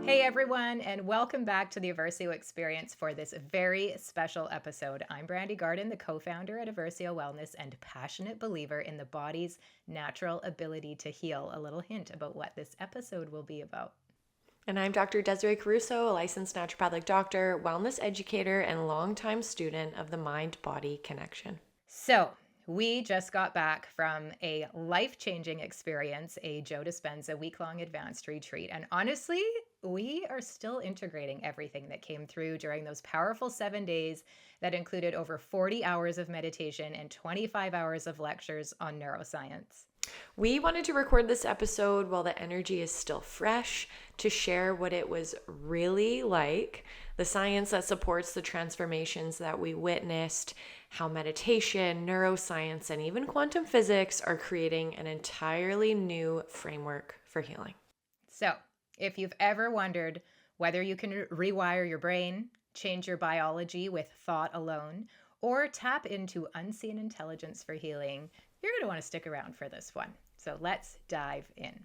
Hey everyone, and welcome back to the Eversio experience for this very special episode. I'm Brandi Garden, the co-founder at Eversio Wellness and passionate believer in the body's natural ability to heal. A little hint about what this episode will be about. And I'm Dr. Desiree Caruso, a licensed naturopathic doctor, wellness educator, and longtime student of the mind-body connection. So, we just got back from a life-changing experience, a Joe Dispenza week-long advanced retreat. And honestly, we are still integrating everything that came through during those powerful 7 days that included over 40 hours of meditation and 25 hours of lectures on neuroscience. We wanted to record this episode while the energy is still fresh to share what it was really like, the science that supports the transformations that we witnessed, how meditation, neuroscience, and even quantum physics are creating an entirely new framework for healing. So, if you've ever wondered whether you can rewire your brain, change your biology with thought alone, or tap into unseen intelligence for healing, you're going to want to stick around for this one. So let's dive in.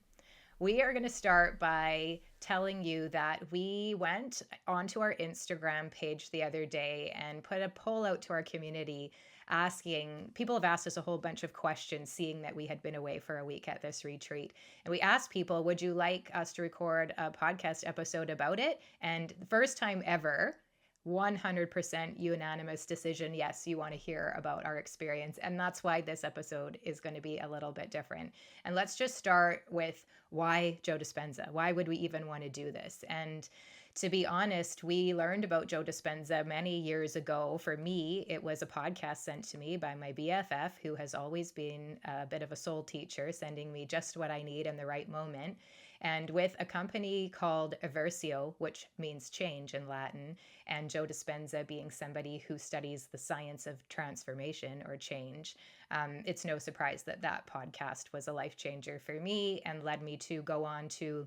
We are going to start by telling you that we went onto our Instagram page the other day and put a poll out to our community asking, people have asked us a whole bunch of questions seeing that we had been away for a week at this retreat. And we asked people, would you like us to record a podcast episode about it? And the first time ever, 100% unanimous decision. Yes, you want to hear about our experience. And that's why this episode is going to be a little bit different. And let's just start with why Joe Dispenza? Why would we even want to do this? And to be honest, we learned about Joe Dispenza many years ago. For me, it was a podcast sent to me by my BFF, who has always been a bit of a soul teacher, sending me just what I need in the right moment. And with a company called Eversio, which means change in Latin, and Joe Dispenza being somebody who studies the science of transformation or change, it's no surprise that that podcast was a life changer for me and led me to go on to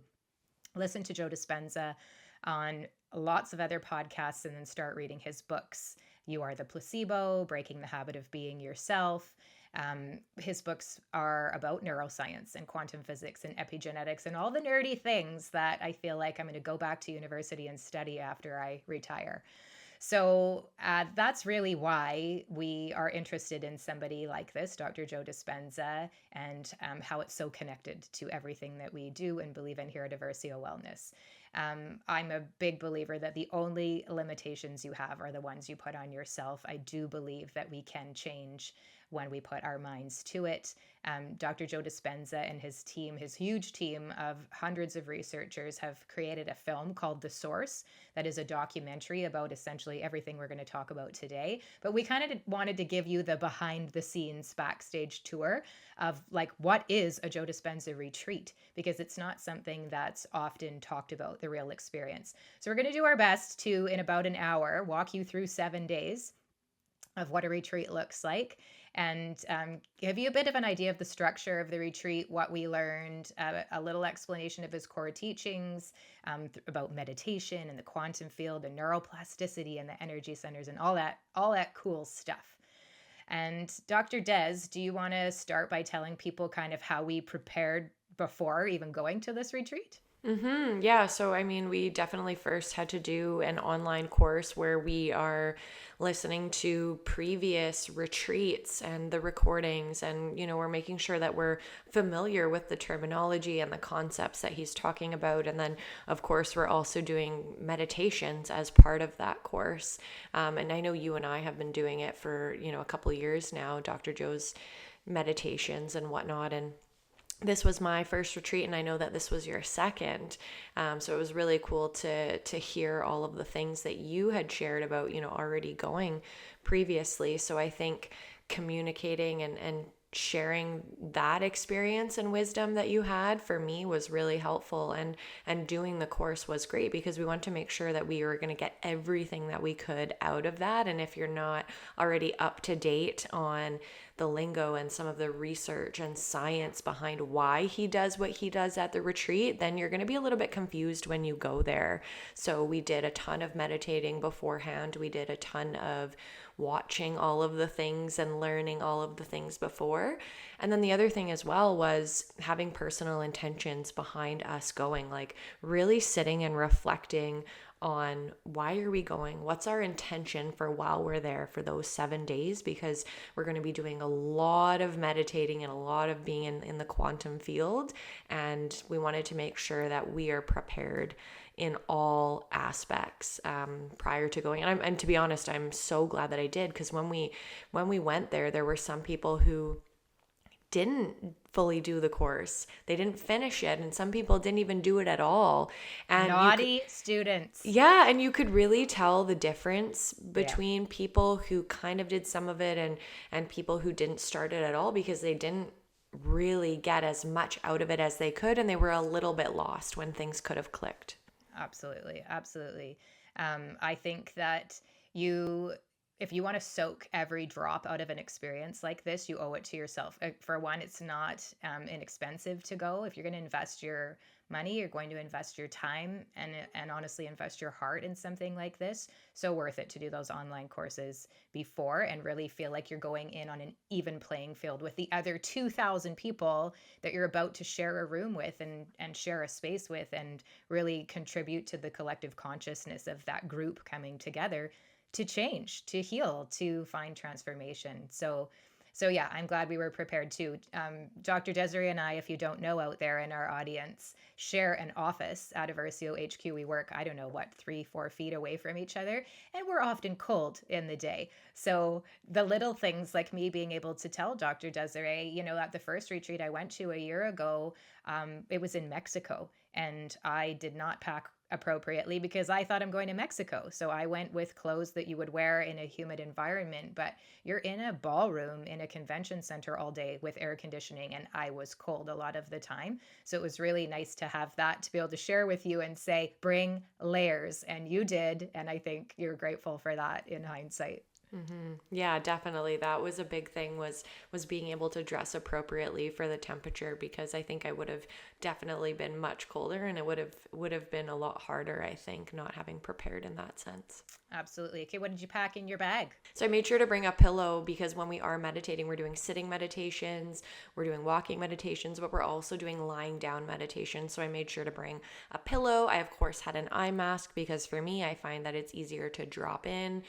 listen to Joe Dispenza on lots of other podcasts and then start reading his books. You Are the Placebo, Breaking the Habit of Being Yourself. His books are about neuroscience and quantum physics and epigenetics and all the nerdy things that I feel like I'm going to go back to university and study after I retire. So that's really why we are interested in somebody like this, Dr. Joe Dispenza, and how it's so connected to everything that we do and believe in here at Eversio Wellness. I'm a big believer that the only limitations you have are the ones you put on yourself. I do believe that we can change when we put our minds to it. Dr. Joe Dispenza and his team, his huge team of hundreds of researchers, have created a film called The Source that is a documentary about essentially everything we're going to talk about today. But we kind of wanted to give you the behind the scenes backstage tour of like, what is a Joe Dispenza retreat? Because it's not something that's often talked about, the real experience. So we're going to do our best to, in about an hour, walk you through 7 days of what a retreat looks like and give you a bit of an idea of the structure of the retreat, what we learned, a little explanation of his core teachings about meditation and the quantum field and neuroplasticity and the energy centers and all that cool stuff. And Dr. Des, do you want to start by telling people kind of how we prepared before even going to this retreat? Yeah. So, I mean, we definitely first had to do an online course where we are listening to previous retreats and the recordings. And, we're making sure that we're familiar with the terminology and the concepts that he's talking about. And then, of course, we're also doing meditations as part of that course. And I know you and I have been doing it for, a couple of years now, Dr. Joe's meditations and whatnot. And this was my first retreat, and I know that this was your second. So it was really cool to hear all of the things that you had shared about, already going previously. So I think communicating and sharing that experience and wisdom that you had for me was really helpful, and doing the course was great because we want to make sure that we were going to get everything that we could out of that. And if you're not already up to date on the lingo and some of the research and science behind why he does what he does at the retreat, then you're going to be a little bit confused when you go there. So we did a ton of meditating beforehand. We did a ton of watching all of the things and learning all of the things before. And then the other thing as well was having personal intentions behind us going, like really sitting and reflecting on why are we going? What's our intention for while we're there for those 7 days? Because we're going to be doing a lot of meditating and a lot of being in the quantum field. And we wanted to make sure that we are prepared in all aspects prior to going. And to be honest, I'm so glad that I did, because when we went there, there were some people who didn't fully do the course. They didn't finish it, and some people didn't even do it at all. And Naughty students. yeah, and you could really tell the difference between people who kind of did some of it and people who didn't start it at all, because they didn't really get as much out of it as they could, and they were a little bit lost when things could have clicked. Absolutely. Absolutely. I think that if you want to soak every drop out of an experience like this, you owe it to yourself. For one, it's not inexpensive to go. If you're going to invest your money, you're going to invest your time and honestly invest your heart in something like this. So worth it to do those online courses before and really feel like you're going in on an even playing field with the other 2,000 people that you're about to share a room with and share a space with, and really contribute to the collective consciousness of that group coming together to change, to heal, to find transformation. So yeah, I'm glad we were prepared too. Dr. Desiree and I, if you don't know out there in our audience, share an office at Eversio HQ. We work, 3-4 feet away from each other, and we're often cold in the day. So the little things like me being able to tell Dr. Desiree, at the first retreat I went to a year ago, it was in Mexico, and I did not pack appropriately because I thought I'm going to Mexico. So I went with clothes that you would wear in a humid environment, but you're in a ballroom in a convention center all day with air conditioning, and I was cold a lot of the time. So it was really nice to have that to be able to share with you and say, bring layers. And you did. And I think you're grateful for that in hindsight. Mm-hmm. Yeah, definitely. That was a big thing, was being able to dress appropriately for the temperature, because I think I would have definitely been much colder, and it would have been a lot harder, I think, not having prepared in that sense. Absolutely. Okay, what did you pack in your bag? So I made sure to bring a pillow, because when we are meditating, we're doing sitting meditations, we're doing walking meditations, but we're also doing lying down meditations. So I made sure to bring a pillow. I, of course, had an eye mask, because for me, I find that it's easier to drop in.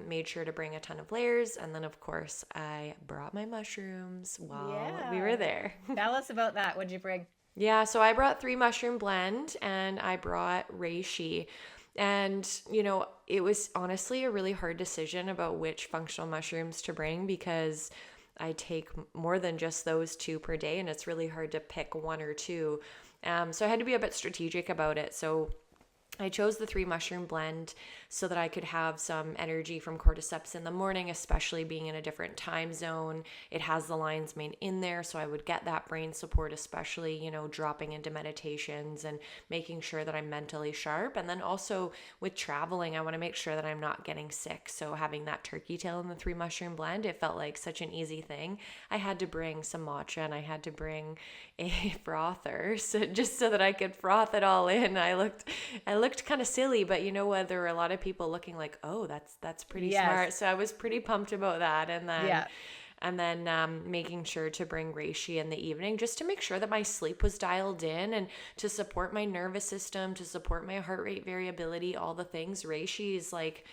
Made sure to bring a ton of layers. And then, of course, I brought my mushrooms while we were there. Tell us about that. What did you bring? Yeah, so I brought 3 mushroom blend, and I brought reishi. And, it was honestly a really hard decision about which functional mushrooms to bring, because I take more than just those 2 per day, and it's really hard to pick 1 or 2. So I had to be a bit strategic about it. So I chose the 3 mushroom blend so that I could have some energy from cordyceps in the morning, especially being in a different time zone. It has the lion's mane in there, so I would get that brain support, especially, dropping into meditations and making sure that I'm mentally sharp. And then also with traveling, I want to make sure that I'm not getting sick. So having that turkey tail in the 3 mushroom blend, it felt like such an easy thing. I had to bring some matcha, and I had to bring a frother, just so that I could froth it all in. I looked kind of silly, but you know what? There were a lot of people looking like, oh, that's pretty smart. So I was pretty pumped about that. And then making sure to bring reishi in the evening, just to make sure that my sleep was dialed in, and to support my nervous system, to support my heart rate variability, all the things. Reishi is like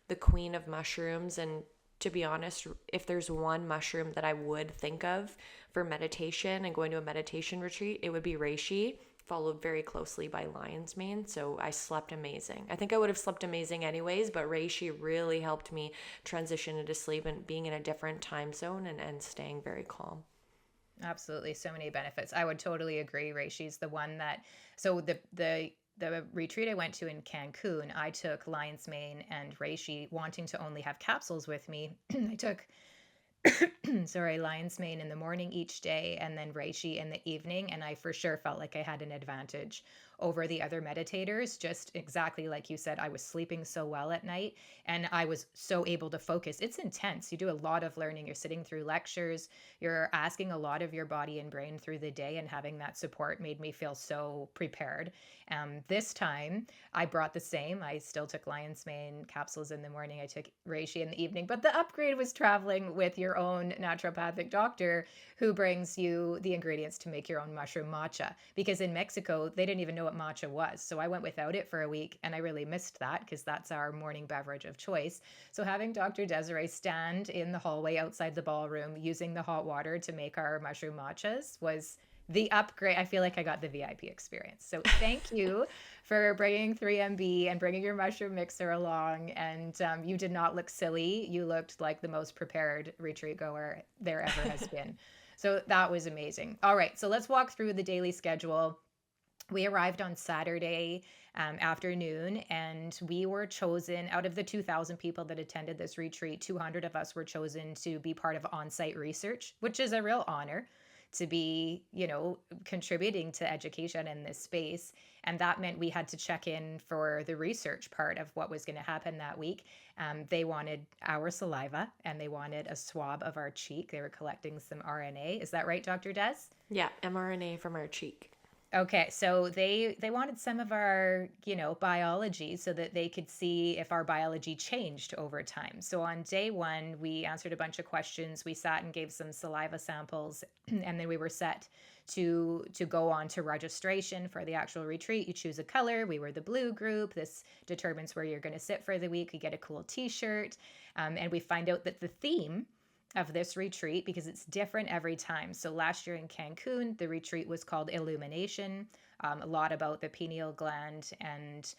the queen of mushrooms. And to be honest, if there's one mushroom that I would think of for meditation and going to a meditation retreat, it would be reishi, followed very closely by lion's mane. So I slept amazing. I think I would have slept amazing anyways, but reishi really helped me transition into sleep and being in a different time zone and staying very calm. Absolutely. So many benefits. I would totally agree. Reishi's the one that, so the retreat I went to in Cancun, I took lion's mane and reishi, wanting to only have capsules with me. I took lion's mane in the morning each day, and then reishi in the evening. And I for sure felt like I had an advantage over the other meditators. Just exactly like you said, I was sleeping so well at night and I was so able to focus. It's intense. You do a lot of learning. You're sitting through lectures, you're asking a lot of your body and brain through the day, and having that support made me feel so prepared. This time, I brought the same. I still took lion's mane capsules in the morning. I took reishi in the evening. But the upgrade was traveling with your own naturopathic doctor who brings you the ingredients to make your own mushroom matcha. Because in Mexico, they didn't even know what matcha was. So I went without it for a week, and I really missed that because that's our morning beverage of choice. So having Dr. Desiree stand in the hallway outside the ballroom using the hot water to make our mushroom matchas was the upgrade. I feel like I got the VIP experience. So thank you for bringing 3MB and bringing your mushroom mixer along. And you did not look silly. You looked like the most prepared retreat goer there ever has been. So that was amazing. All right, so let's walk through the daily schedule. We arrived on Saturday afternoon, and we were chosen out of the 2,000 people that attended this retreat. 200 of us were chosen to be part of on-site research, which is a real honor to be, contributing to education in this space. And that meant we had to check in for the research part of what was going to happen that week. They wanted our saliva and they wanted a swab of our cheek. They were collecting some RNA. Is that right, Dr. Des? Yeah, mRNA from our cheek. Okay, so they wanted some of our, biology so that they could see if our biology changed over time. So on day one, we answered a bunch of questions. We sat and gave some saliva samples, and then we were set to go on to registration for the actual retreat. You choose a color. We were the blue group. This determines where you're going to sit for the week. We get a cool T-shirt, and we find out that the theme of this retreat, because it's different every time. So last year in Cancun, the retreat was called Illumination, a lot about the pineal gland, and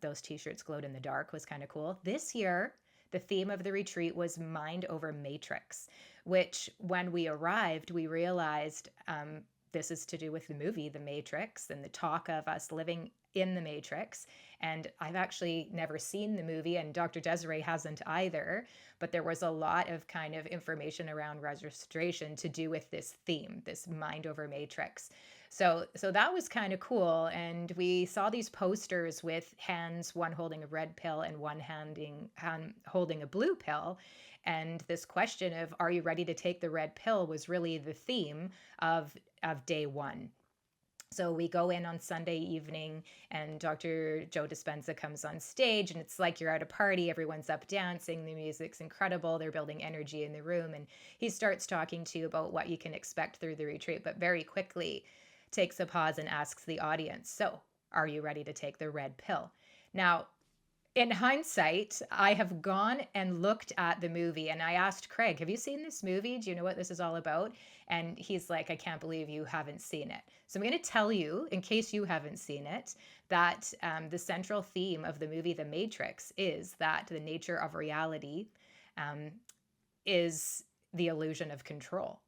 those T-shirts glowed in the dark, was kind of cool. This year, the theme of the retreat was Mind Over Matrix, which when we arrived, we realized this is to do with the movie The Matrix and the talk of us living in the Matrix. And I've actually never seen the movie, and Dr. Desiree hasn't either, but there was a lot of kind of information around registration to do with this theme, this mind over matrix. So that was kind of cool. And we saw these posters with hands, one holding a red pill and one holding a blue pill. And this question of, are you ready to take the red pill, was really the theme of day one. So we go in on Sunday evening and Dr. Joe Dispenza comes on stage, and it's like you're at a party. Everyone's up dancing. The music's incredible. They're building energy in the room. And he starts talking to you about what you can expect through the retreat, but very quickly takes a pause and asks the audience, so are you ready to take the red pill? Now, in hindsight, I have gone and looked at the movie, and I asked Craig, have you seen this movie? Do you know what this is all about? And he's like, I can't believe you haven't seen it. So I'm going to tell you, in case you haven't seen it, that the central theme of the movie The Matrix is that the nature of reality is the illusion of control.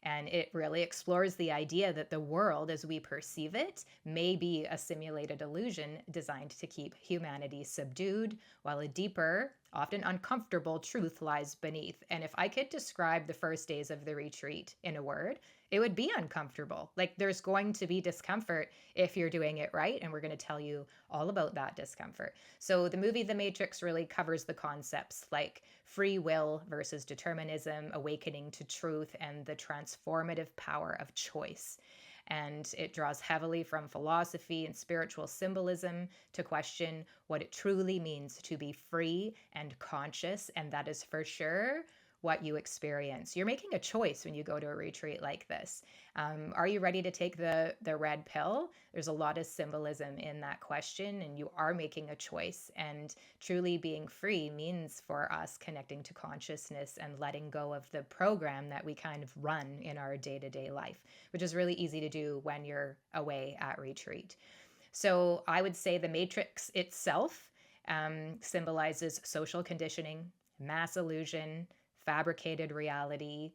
And it really explores the idea that the world as we perceive it may be a simulated illusion designed to keep humanity subdued, while a deeper, often uncomfortable truth lies beneath. And if I could describe the first days of the retreat in a word, it would be uncomfortable. Like, there's going to be discomfort if you're doing it right. And we're going to tell you all about that discomfort. So the movie The Matrix really covers the concepts like free will versus determinism, awakening to truth, and the transformative power of choice. And it draws heavily from philosophy and spiritual symbolism to question what it truly means to be free and conscious. And that is for sure what you experience. You're making a choice when you go to a retreat like this. Are you ready to take the red pill? There's a lot of symbolism in that question, and you are making a choice. And truly being free means for us connecting to consciousness and letting go of the program that we kind of run in our day-to-day life, which is really easy to do when you're away at retreat. So I would say the matrix itself symbolizes social conditioning, mass illusion, fabricated reality,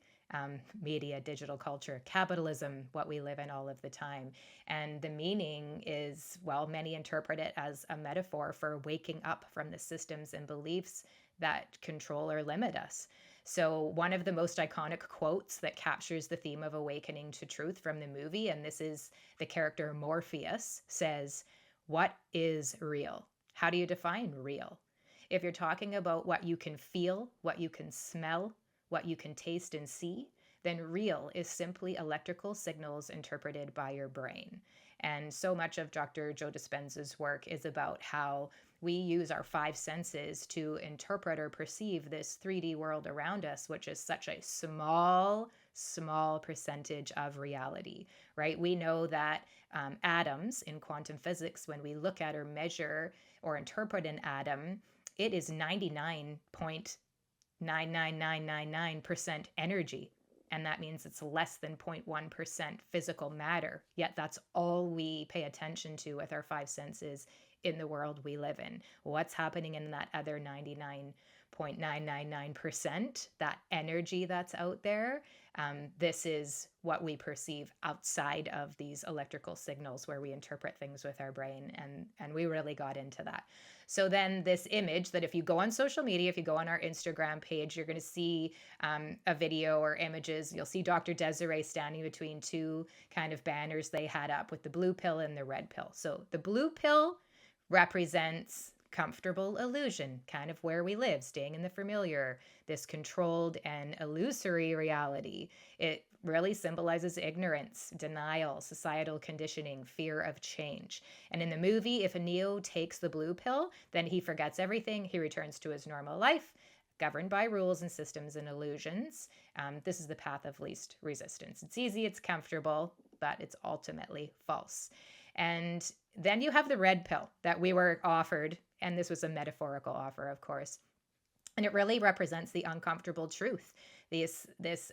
media, digital culture, capitalism, what we live in all of the time. And the meaning is, well, many interpret it as a metaphor for waking up from the systems and beliefs that control or limit us. So, one of the most iconic quotes that captures the theme of awakening to truth from the movie, and this is the character Morpheus, says, "What is real? How do you define real? If you're talking about what you can feel, what you can smell, what you can taste and see, then real is simply electrical signals interpreted by your brain." And so much of Dr. Joe Dispenza's work is about how we use our five senses to interpret or perceive this 3D world around us, which is such a small percentage of reality, right? We know that atoms in quantum physics, when we look at or measure or interpret an atom, it is 99.99999% energy. And that means it's less than 0.1% physical matter. Yet that's all we pay attention to with our five senses in the world we live in. What's happening in that other 99.999%, that energy that's out there? This is what we perceive outside of these electrical signals where we interpret things with our brain. And we really got into that. So then this image that if you go on social media, if you go on our Instagram page, you're going to see a video or images. You'll see Dr. Desiree standing between two kind of banners they had up with the blue pill and the red pill. So the blue pill represents comfortable illusion, kind of where we live, staying in the familiar, this controlled and illusory reality. It really symbolizes ignorance, denial, societal conditioning, fear of change. And in the movie, if a Neo takes the blue pill, then he forgets everything. He returns to his normal life, governed by rules and systems and illusions. This is the path of least resistance. It's easy, it's comfortable, but it's ultimately false. And then you have the red pill that we were offered, and this was a metaphorical offer, of course. And it really represents the uncomfortable truth, this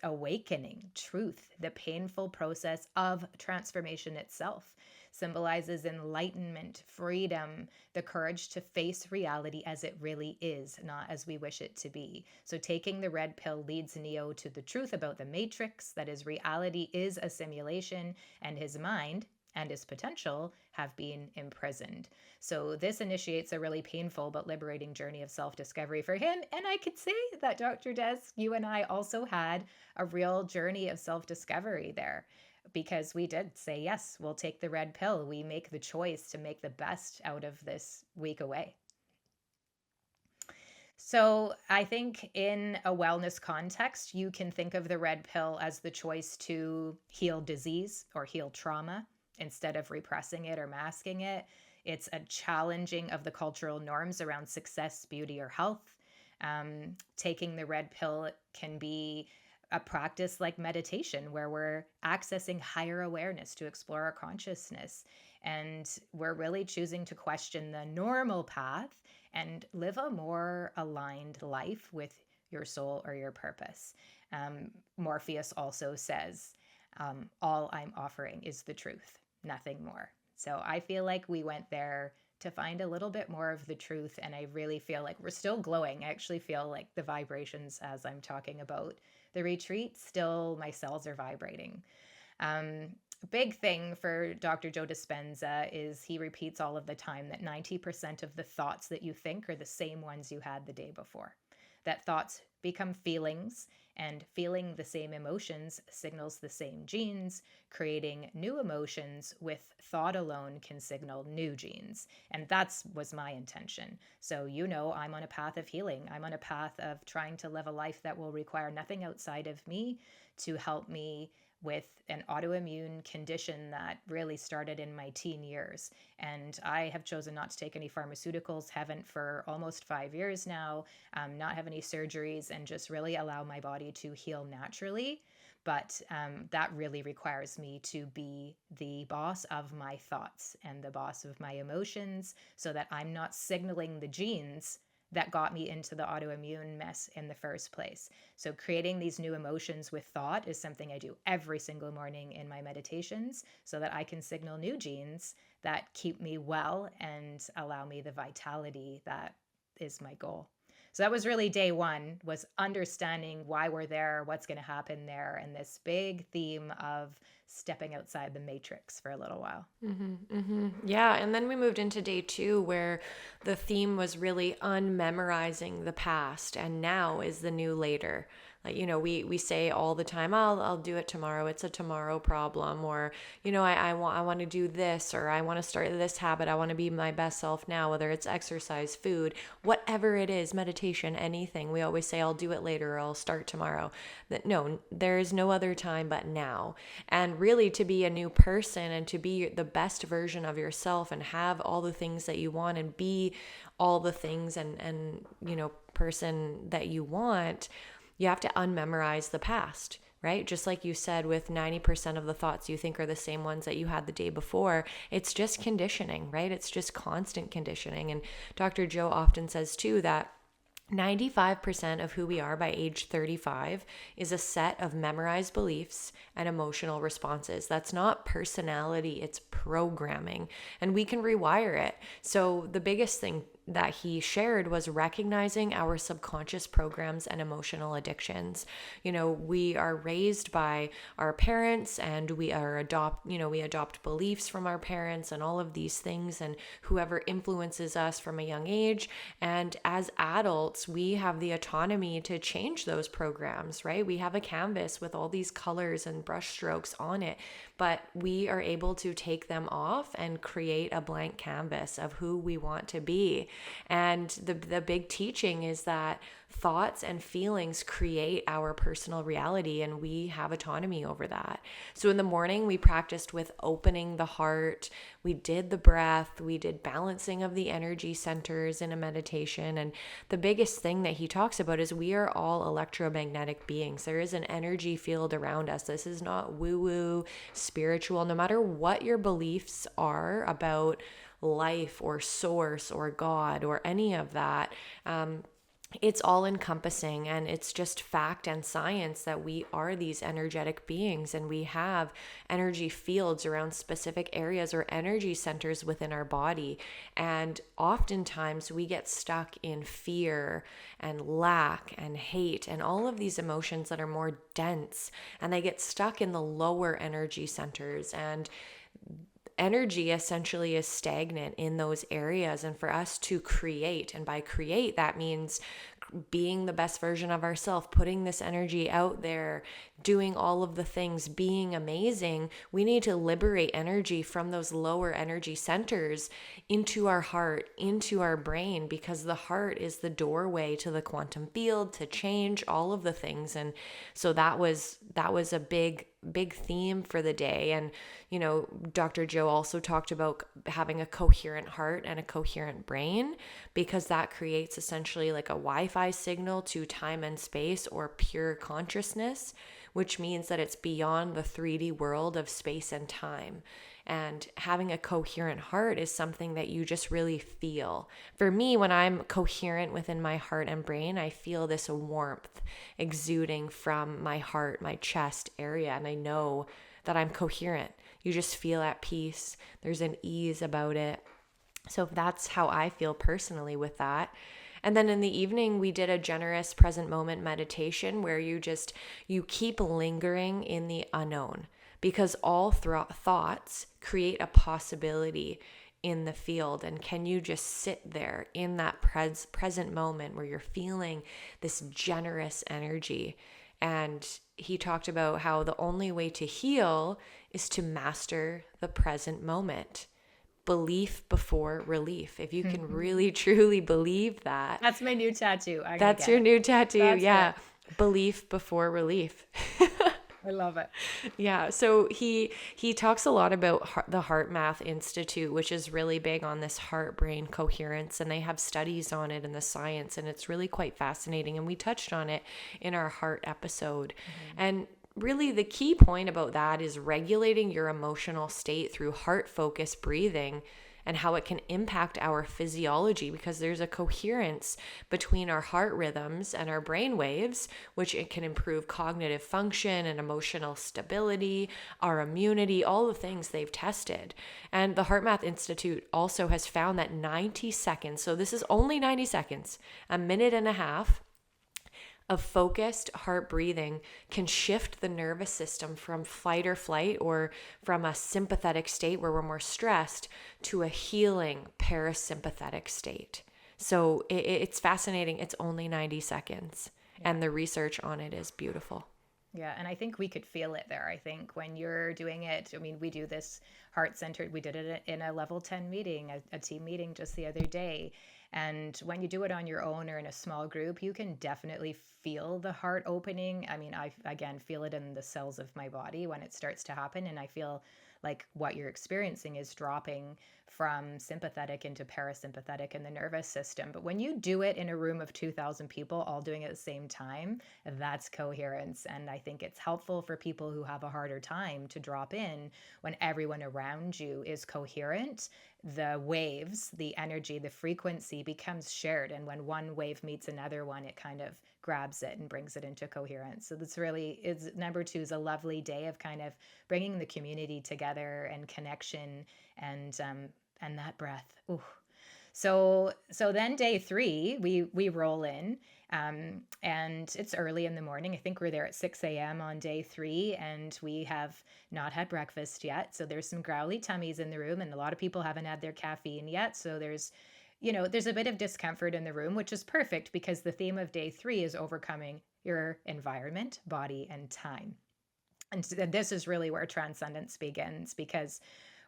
awakening truth, the painful process of transformation itself. Symbolizes enlightenment, freedom, the courage to face reality as it really is, not as we wish it to be. So taking the red pill leads Neo to the truth about the matrix, that is, reality is a simulation, and his mind and his potential have been imprisoned. So this initiates a really painful but liberating journey of self-discovery for him. And I could say that Dr. Des, you and I also had a real journey of self-discovery there, because we did say, yes, we'll take the red pill. We make the choice to make the best out of this week away. So I think in a wellness context, you can think of the red pill as the choice to heal disease or heal trauma instead of repressing it or masking it. It's a challenging of the cultural norms around success, beauty, or health. Taking the red pill can be a practice like meditation, where we're accessing higher awareness to explore our consciousness. And we're really choosing to question the normal path and live a more aligned life with your soul or your purpose. Morpheus also says, all I'm offering is the truth, nothing more. So I feel like we went there to find a little bit more of the truth. And I really feel like we're still glowing. I actually feel like the vibrations as I'm talking about the retreat, still my cells are vibrating. Big thing for Dr. Joe Dispenza is he repeats all of the time that 90% of the thoughts that you think are the same ones you had the day before. That thoughts become feelings, and feeling the same emotions signals the same genes. Creating new emotions with thought alone can signal new genes. And that was my intention. So, I'm on a path of healing. I'm on a path of trying to live a life that will require nothing outside of me to help me with an autoimmune condition that really started in my teen years. And I have chosen not to take any pharmaceuticals, haven't for almost 5 years now, not have any surgeries, and just really allow my body to heal naturally. But that really requires me to be the boss of my thoughts and the boss of my emotions, so that I'm not signaling the genes that got me into the autoimmune mess in the first place. So creating these new emotions with thought is something I do every single morning in my meditations, so that I can signal new genes that keep me well and allow me the vitality that is my goal. So that was really day one, was understanding why we're there, what's going to happen there, and this big theme of stepping outside the matrix for a little while. Yeah, and then we moved into day two where the theme was really unmemorizing the past, and now is the new later. Like, we say all the time, I'll do it tomorrow. It's a tomorrow problem. Or, I want to do this, or I want to start this habit. I want to be my best self now, whether it's exercise, food, whatever it is, meditation, anything. We always say, I'll do it later, or I'll start tomorrow. No, there is no other time but now. And really, to be a new person and to be the best version of yourself and have all the things that you want and be all the things and person that you want, you have to unmemorize the past, right? Just like you said, with 90% of the thoughts you think are the same ones that you had the day before, it's just conditioning, right? It's just constant conditioning. And Dr. Joe often says too that 95% of who we are by age 35 is a set of memorized beliefs and emotional responses. That's not personality, it's programming, and we can rewire it. So the biggest thing that he shared was recognizing our subconscious programs and emotional addictions. We are raised by our parents, and we adopt beliefs from our parents and all of these things, and whoever influences us from a young age. And as adults, we have the autonomy to change those programs, right? We have a canvas with all these colors and brush strokes on it, but we are able to take them off and create a blank canvas of who we want to be. And the big teaching is that thoughts and feelings create our personal reality, and we have autonomy over that. So in the morning, we practiced with opening the heart. We did the breath. We did balancing of the energy centers in a meditation. And the biggest thing that he talks about is we are all electromagnetic beings. There is an energy field around us. This is not woo-woo, spiritual. No matter what your beliefs are about life or source or God or any of that, it's all encompassing, and it's just fact and science that we are these energetic beings, and we have energy fields around specific areas or energy centers within our body. And oftentimes we get stuck in fear and lack and hate and all of these emotions that are more dense, and they get stuck in the lower energy centers, and energy essentially is stagnant in those areas. And for us to create, and by create, that means being the best version of ourselves, putting this energy out there, doing all of the things, being amazing, we need to liberate energy from those lower energy centers into our heart, into our brain, because the heart is the doorway to the quantum field, to change all of the things. And so that was a big theme for the day. And Dr. Joe also talked about having a coherent heart and a coherent brain, because that creates essentially like a Wi-Fi signal to time and space, or pure consciousness, which means that it's beyond the 3D world of space and time. And having a coherent heart is something that you just really feel. For me, when I'm coherent within my heart and brain, I feel this warmth exuding from my heart, my chest area, and I know that I'm coherent. You just feel at peace. There's an ease about it. So that's how I feel personally with that. And then in the evening, we did a generous present moment meditation where you keep lingering in the unknown, because all thoughts create a possibility in the field. And can you just sit there in that present moment where you're feeling this generous energy? And he talked about how the only way to heal is to master the present moment. Belief before relief. If you can really truly believe that. That's my new tattoo. That's your new tattoo. That's yeah. it. Belief before relief. I love it. Yeah. So he talks a lot about the Heart Math Institute, which is really big on this heart-brain coherence, and they have studies on it and the science, and it's really quite fascinating. And we touched on it in our heart episode. And really the key point about that is regulating your emotional state through heart-focused breathing and how it can impact our physiology, because there's a coherence between our heart rhythms and our brain waves, which it can improve cognitive function and emotional stability, our immunity, all the things they've tested. And the HeartMath Institute also has found that 90 seconds, so this is only 90 seconds, a minute and a half of focused heart breathing can shift the nervous system from fight or flight, or from a sympathetic state where we're more stressed, to a healing parasympathetic state. So it's fascinating. It's only 90 seconds, and the research on it is beautiful. Yeah, and I think we could feel it there. I think when you're doing it, I mean, we do this heart-centered, we did it in a level 10 meeting, a team meeting just the other day. And when you do it on your own or in a small group, you can definitely feel the heart opening. I mean, I, again, feel it in the cells of my body when it starts to happen. And I feel like what you're experiencing is dropping from sympathetic into parasympathetic in the nervous system. But when you do it in a room of 2,000 people all doing it at the same time, that's coherence. And I think it's helpful for people who have a harder time to drop in when everyone around you is coherent. The waves, the energy, the frequency becomes shared. And when one wave meets another one, it kind of grabs it and brings it into coherence. So that's really, is number 2 is a lovely day of kind of bringing the community together and connection, and that breath. Ooh. So then day 3, we roll in, and it's early in the morning. I think we're there at 6 a.m. on day 3, and we have not had breakfast yet. So there's some growly tummies in the room, and a lot of people haven't had their caffeine yet. So there's a bit of discomfort in the room, which is perfect because the theme of day 3 is overcoming your environment, body, and time. And this is really where transcendence begins, because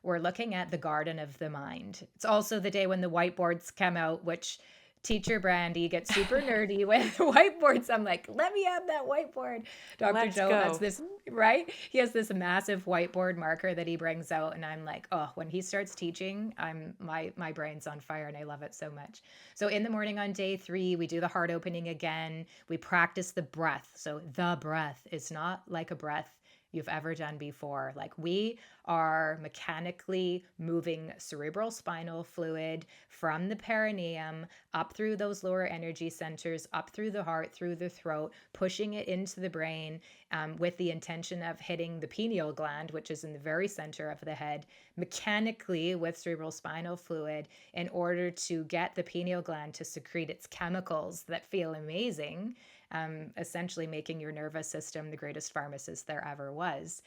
we're looking at the garden of the mind. It's also the day when the whiteboards come out, which teacher Brandi gets super nerdy with whiteboards. I'm like, let me have that whiteboard. Dr. Let's Joe go. has this, right? He has this massive whiteboard marker that he brings out. And I'm like, oh, when he starts teaching, my brain's on fire and I love it so much. So in the morning on day 3, we do the heart opening again. We practice the breath. So the breath is not like a breath you've ever done before. Like, we are mechanically moving cerebral spinal fluid from the perineum up through those lower energy centers, up through the heart, through the throat, pushing it into the brain, with the intention of hitting the pineal gland, which is in the very center of the head, mechanically with cerebral spinal fluid, in order to get the pineal gland to secrete its chemicals that feel amazing, essentially making your nervous system the greatest pharmacist there ever was,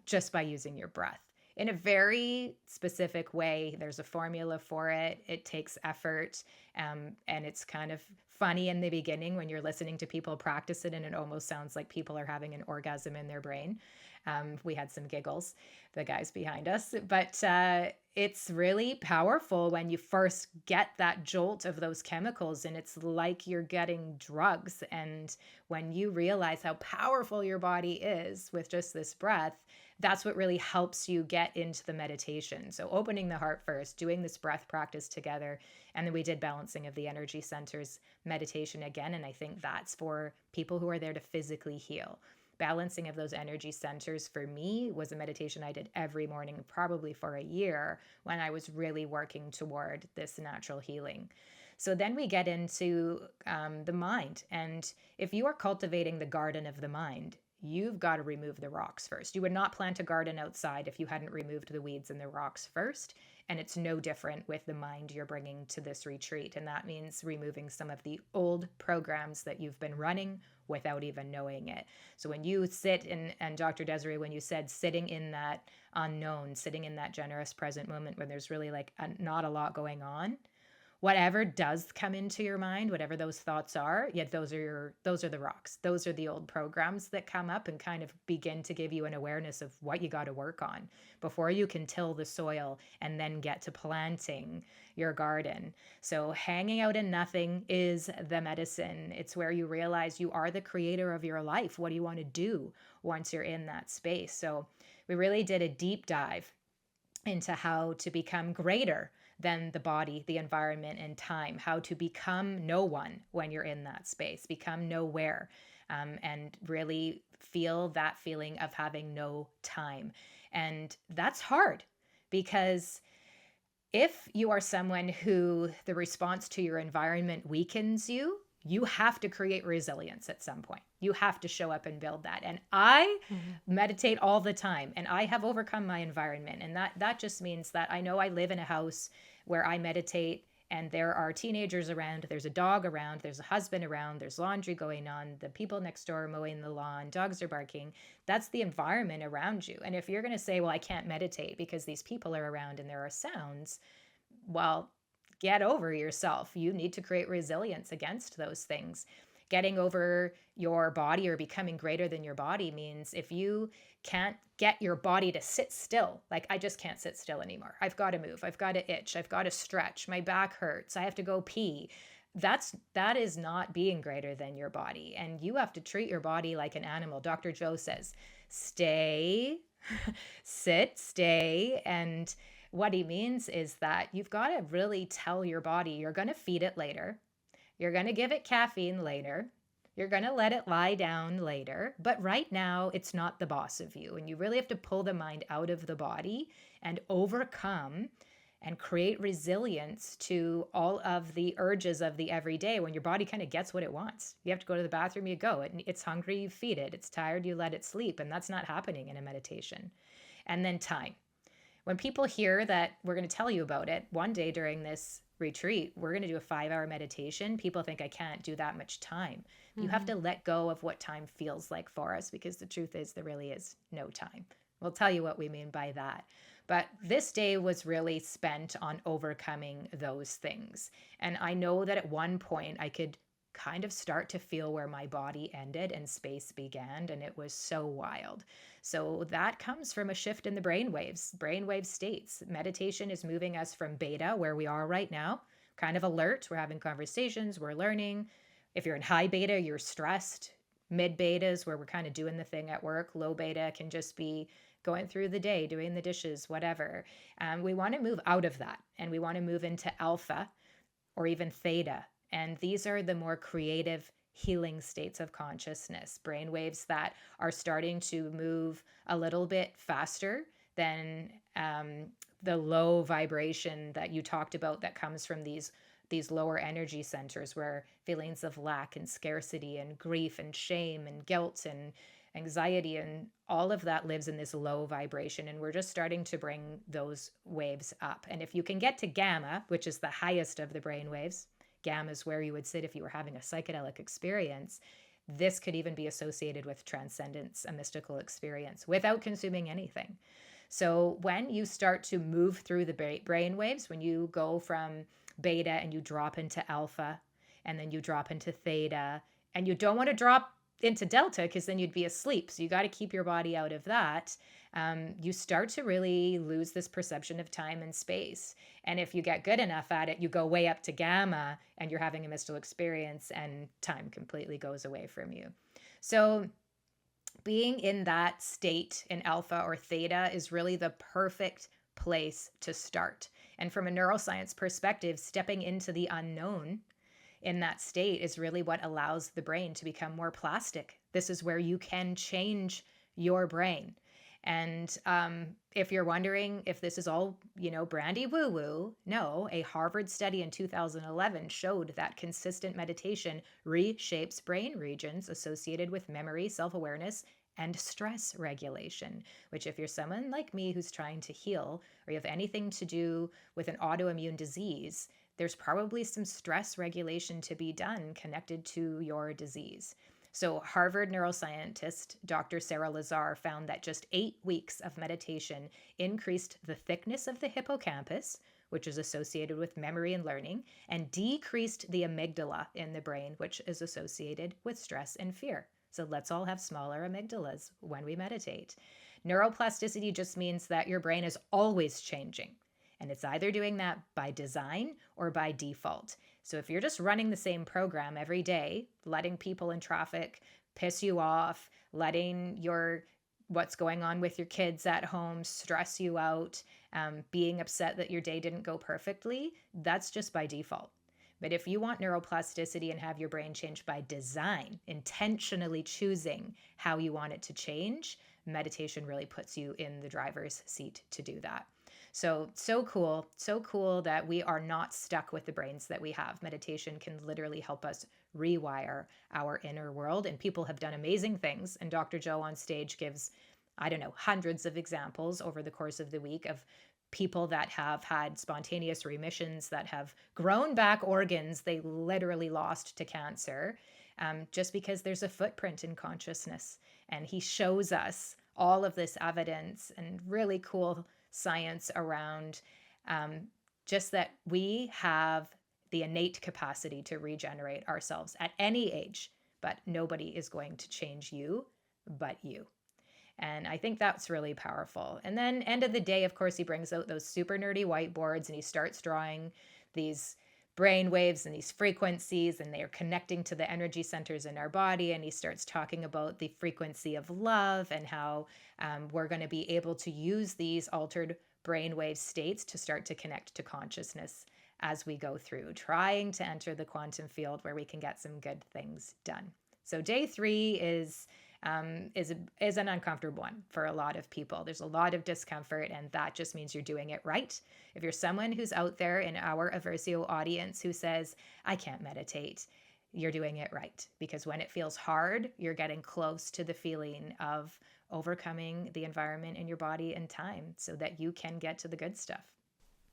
just by using your breath in a very specific way. There's a formula for it. It takes effort, and it's kind of funny in the beginning when you're listening to people practice it, and it almost sounds like people are having an orgasm in their brain. We had some giggles, the guys behind us, but it's really powerful when you first get that jolt of those chemicals, and it's like you're getting drugs. And when you realize how powerful your body is with just this breath, that's what really helps you get into the meditation. So opening the heart first, doing this breath practice together, and then we did balancing of the energy centers meditation again. And I think that's for people who are there to physically heal. Balancing of those energy centers for me was a meditation I did every morning, probably for a year, when I was really working toward this natural healing. So then we get into the mind. And if you are cultivating the garden of the mind, you've got to remove the rocks first. You would not plant a garden outside if you hadn't removed the weeds and the rocks first. And it's no different with the mind you're bringing to this retreat. And that means removing some of the old programs that you've been running without even knowing it. So when you sit in, and Dr. Desiree, when you said sitting in that unknown, sitting in that generous present moment when there's really like not a lot going on, whatever does come into your mind, whatever those thoughts are, yet those are the rocks. Those are the old programs that come up and kind of begin to give you an awareness of what you got to work on before you can till the soil and then get to planting your garden. So hanging out in nothing is the medicine. It's where you realize you are the creator of your life. What do you want to do once you're in that space? So we really did a deep dive into how to become greater than the body, the environment, and time, how to become no one when you're in that space, become nowhere, and really feel that feeling of having no time. And that's hard because If you are someone who the response to your environment weakens you, you have to create resilience at some point. You have to show up and build that. And I Mhm. meditate all the time, and I have overcome my environment. And that just means that I know I live in a house where I meditate and there are teenagers around, there's a dog around, there's a husband around, there's laundry going on, the people next door are mowing the lawn, dogs are barking. That's the environment around you. And if you're going to say, well, I can't meditate because these people are around and there are sounds, well, get over yourself. You need to create resilience against those things. Getting over your body or becoming greater than your body means if you can't get your body to sit still, like I just can't sit still anymore. I've got to move. I've got to itch. I've got to stretch. My back hurts. I have to go pee. That is not being greater than your body. And you have to treat your body like an animal. Dr. Joe says, stay, sit, stay, and what he means is that you've got to really tell your body you're going to feed it later. You're going to give it caffeine later. You're going to let it lie down later. But right now, it's not the boss of you. And you really have to pull the mind out of the body and overcome and create resilience to all of the urges of the everyday when your body kind of gets what it wants. You have to go to the bathroom, you go. It's hungry, you feed it. It's tired, you let it sleep. And that's not happening in a meditation. And then time. When people hear that we're going to tell you about it, one day during this retreat, we're going to do a 5-hour meditation. People think I can't do that much time. You have Mhm. to let go of what time feels like for us because the truth is there really is no time. We'll tell you what we mean by that. But this day was really spent on overcoming those things. And I know that at one point I could kind of start to feel where my body ended and space began, and it was so wild. So that comes from a shift in the brainwave states. Meditation is moving us from beta, where we are right now, kind of alert. We're having conversations, we're learning. If you're in high beta, you're stressed. Mid beta is where we're kind of doing the thing at work. Low beta can just be going through the day, doing the dishes, whatever. We want to move out of that and we want to move into alpha or even theta. And these are the more creative healing states of consciousness, brainwaves that are starting to move a little bit faster than the low vibration that you talked about that comes from these lower energy centers where feelings of lack and scarcity and grief and shame and guilt and anxiety and all of that lives in this low vibration, and we're just starting to bring those waves up. And if you can get to gamma, which is the highest of the brain waves, gamma is where you would sit if you were having a psychedelic experience. This could even be associated with transcendence, a mystical experience, without consuming anything. So when you start to move through the brain waves, when you go from beta and you drop into alpha, and then you drop into theta, and you don't want to drop into delta because then you'd be asleep. So you got to keep your body out of that. You start to really lose this perception of time and space. And if you get good enough at it, you go way up to gamma and you're having a mystical experience and time completely goes away from you. So being in that state in alpha or theta is really the perfect place to start. And from a neuroscience perspective, stepping into the unknown in that state is really what allows the brain to become more plastic. This is where you can change your brain. And if you're wondering if this is all, brandy woo woo, no, a Harvard study in 2011 showed that consistent meditation reshapes brain regions associated with memory, self awareness, and stress regulation. Which, if you're someone like me who's trying to heal, or you have anything to do with an autoimmune disease, there's probably some stress regulation to be done connected to your disease. So, Harvard neuroscientist Dr. Sarah Lazar found that just 8 weeks of meditation increased the thickness of the hippocampus, which is associated with memory and learning, and decreased the amygdala in the brain, which is associated with stress and fear. So, let's all have smaller amygdalas when we meditate. Neuroplasticity just means that your brain is always changing. And it's either doing that by design or by default. So if you're just running the same program every day, letting people in traffic piss you off, letting what's going on with your kids at home stress you out, being upset that your day didn't go perfectly, that's just by default. But if you want neuroplasticity and have your brain change by design, intentionally choosing how you want it to change, meditation really puts you in the driver's seat to do that. So cool. So cool that we are not stuck with the brains that we have. Meditation can literally help us rewire our inner world. And people have done amazing things. And Dr. Joe on stage gives, I don't know, hundreds of examples over the course of the week of people that have had spontaneous remissions, that have grown back organs they literally lost to cancer, just because there's a footprint in consciousness. And he shows us all of this evidence and really cool science around just that we have the innate capacity to regenerate ourselves at any age, but nobody is going to change you but you. And I think that's really powerful. And then, end of the day, of course, he brings out those super nerdy whiteboards and he starts drawing these brain waves and these frequencies, and they are connecting to the energy centers in our body. And he starts talking about the frequency of love and how we're going to be able to use these altered brainwave states to start to connect to consciousness as we go through, trying to enter the quantum field where we can get some good things done. So day 3 is an uncomfortable one for a lot of people. There's a lot of discomfort, and that just means you're doing it right. If you're someone who's out there in our Eversio audience who says, I can't meditate, you're doing it right. Because when it feels hard, you're getting close to the feeling of overcoming the environment in your body and time so that you can get to the good stuff.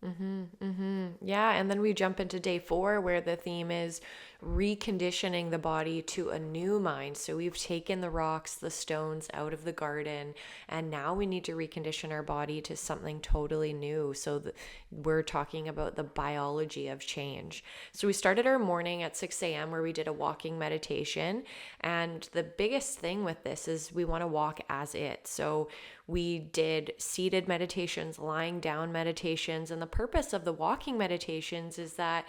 Yeah, and then we jump into day 4 where the theme is reconditioning the body to a new mind. So we've taken the rocks, the stones out of the garden, and now we need to recondition our body to something totally new. So we're talking about the biology of change. So we started our morning at 6 a.m. where we did a walking meditation. And the biggest thing with this is we want to walk as it. So we did seated meditations, lying down meditations, and the purpose of the walking meditations is that,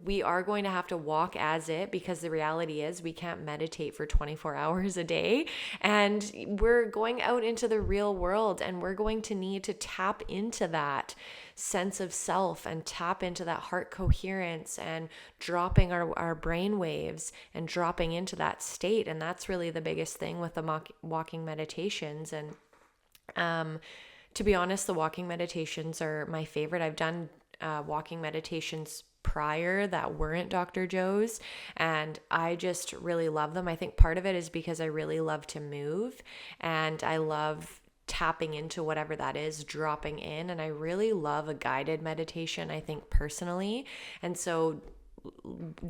we are going to have to walk as it, because the reality is we can't meditate for 24 hours a day, and we're going out into the real world, and we're going to need to tap into that sense of self and tap into that heart coherence and dropping our brain waves and dropping into that state. And that's really the biggest thing with the walking meditations. And to be honest, the walking meditations are my favorite. I've done walking meditations prior that weren't Dr. Joe's, and I just really love them. I think part of it is because I really love to move, and I love tapping into whatever that is, dropping in, and I really love a guided meditation, I think, personally. And so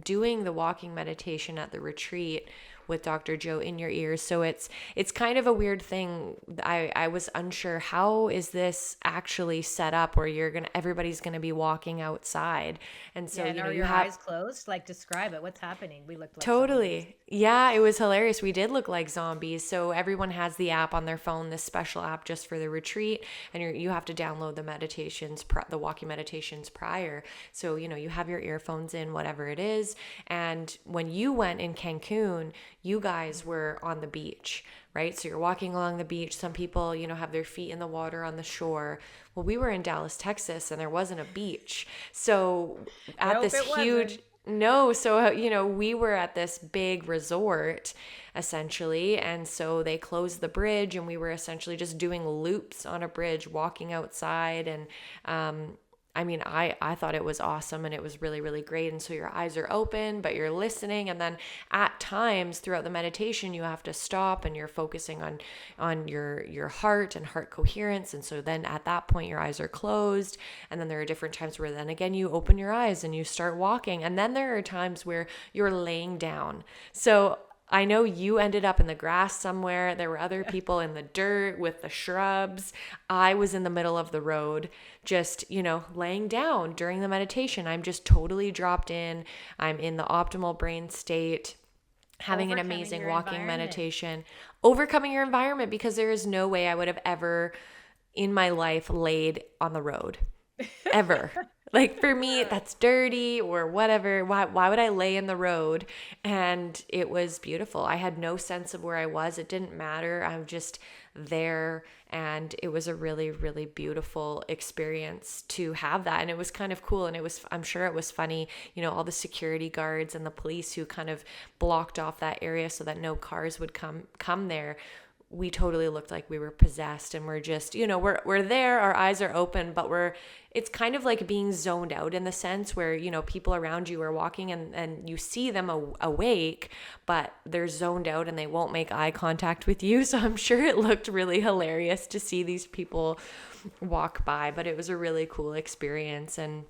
doing the walking meditation at the retreat with Dr. Joe in your ears. So it's kind of a weird thing. I was unsure, how is this actually set up where everybody's gonna be walking outside. And so and are your eyes closed? Like, describe it. What's happening? We looked like totally zombies. Yeah, it was hilarious. We did look like zombies. So everyone has the app on their phone, this special app just for the retreat, and you have to download the meditations, the walking meditations prior. So you have your earphones in, whatever it is. And when you went in Cancun, you guys were on the beach, right? So you're walking along the beach. Some people, have their feet in the water on the shore. Well, we were in Dallas, Texas, and there wasn't a beach. So at this huge... No, so, we were at this big resort, essentially, and so they closed the bridge, and we were essentially just doing loops on a bridge, walking outside, and I thought it was awesome, and it was really, really great. And so your eyes are open, but you're listening. And then at times throughout the meditation, you have to stop and you're focusing on your heart and heart coherence. And so then at that point, your eyes are closed. And then there are different times where then again, you open your eyes and you start walking. And then there are times where you're laying down. So I know you ended up in the grass somewhere. There were other people in the dirt with the shrubs. I was in the middle of the road, just, laying down during the meditation. I'm just totally dropped in. I'm in the optimal brain state, having an amazing walking meditation, overcoming your environment, because there is no way I would have ever in my life laid on the road, ever. Like, for me, that's dirty or whatever. Why would I lay in the road? And it was beautiful. I had no sense of where I was. It didn't matter. I'm just there. And it was a really, really beautiful experience to have that. And it was kind of cool. And I'm sure it was funny, all the security guards and the police who kind of blocked off that area so that no cars would come there. we totally looked like we were possessed, and we're just, we're there, our eyes are open, but it's kind of like being zoned out in the sense where, people around you are walking and you see them awake, but they're zoned out and they won't make eye contact with you. So I'm sure it looked really hilarious to see these people walk by, but it was a really cool experience. And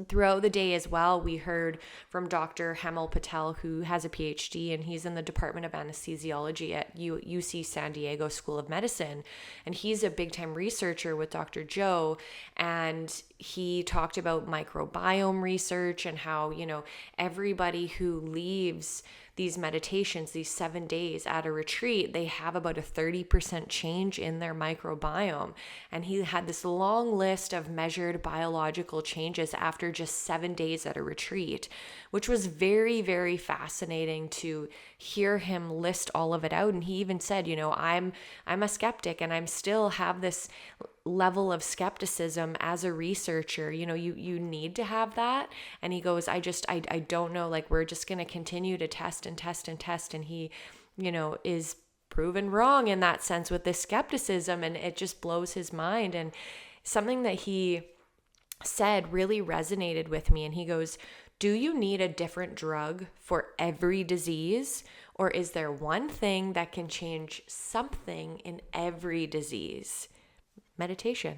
throughout the day as well, we heard from Dr. Hemal Patel, who has a PhD, and he's in the Department of Anesthesiology at UC San Diego School of Medicine. And he's a big time researcher with Dr. Joe. And he talked about microbiome research and how, everybody who leaves these meditations, these 7 days at a retreat, they have about a 30% change in their microbiome. And he had this long list of measured biological changes after just 7 days at a retreat, which was very, very fascinating to hear him list all of it out. And he even said, I'm a skeptic, and I'm still have this level of skepticism as a researcher. You need to have that. And he goes, I don't know, like, we're just going to continue to test and test and test. And he, is proven wrong in that sense with this skepticism, and it just blows his mind. And something that he said really resonated with me. And he goes, do you need a different drug for every disease? Or is there one thing that can change something in every disease? Meditation.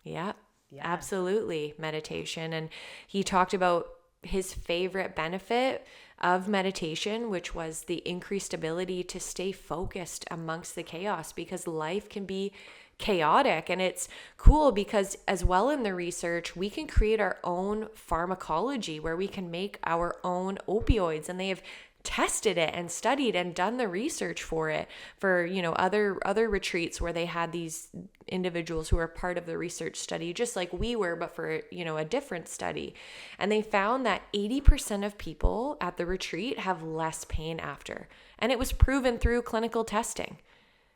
Yeah, absolutely. Meditation. And he talked about his favorite benefit of meditation, which was the increased ability to stay focused amongst the chaos, because life can be chaotic. And it's cool because as well in the research, we can create our own pharmacology where we can make our own opioids, and they have tested it and studied and done the research for it for, other retreats where they had these individuals who were part of the research study, just like we were, but for, a different study. And they found that 80% of people at the retreat have less pain after. And it was proven through clinical testing.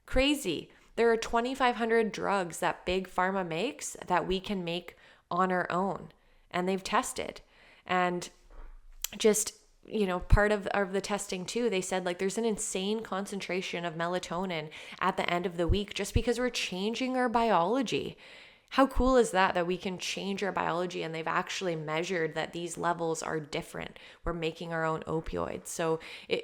Crazy. There are 2,500 drugs that big pharma makes that we can make on our own. And they've tested. And just part of the testing too, they said like there's an insane concentration of melatonin at the end of the week just because we're changing our biology. How cool is that we can change our biology, and they've actually measured that these levels are different. We're making our own opioids. So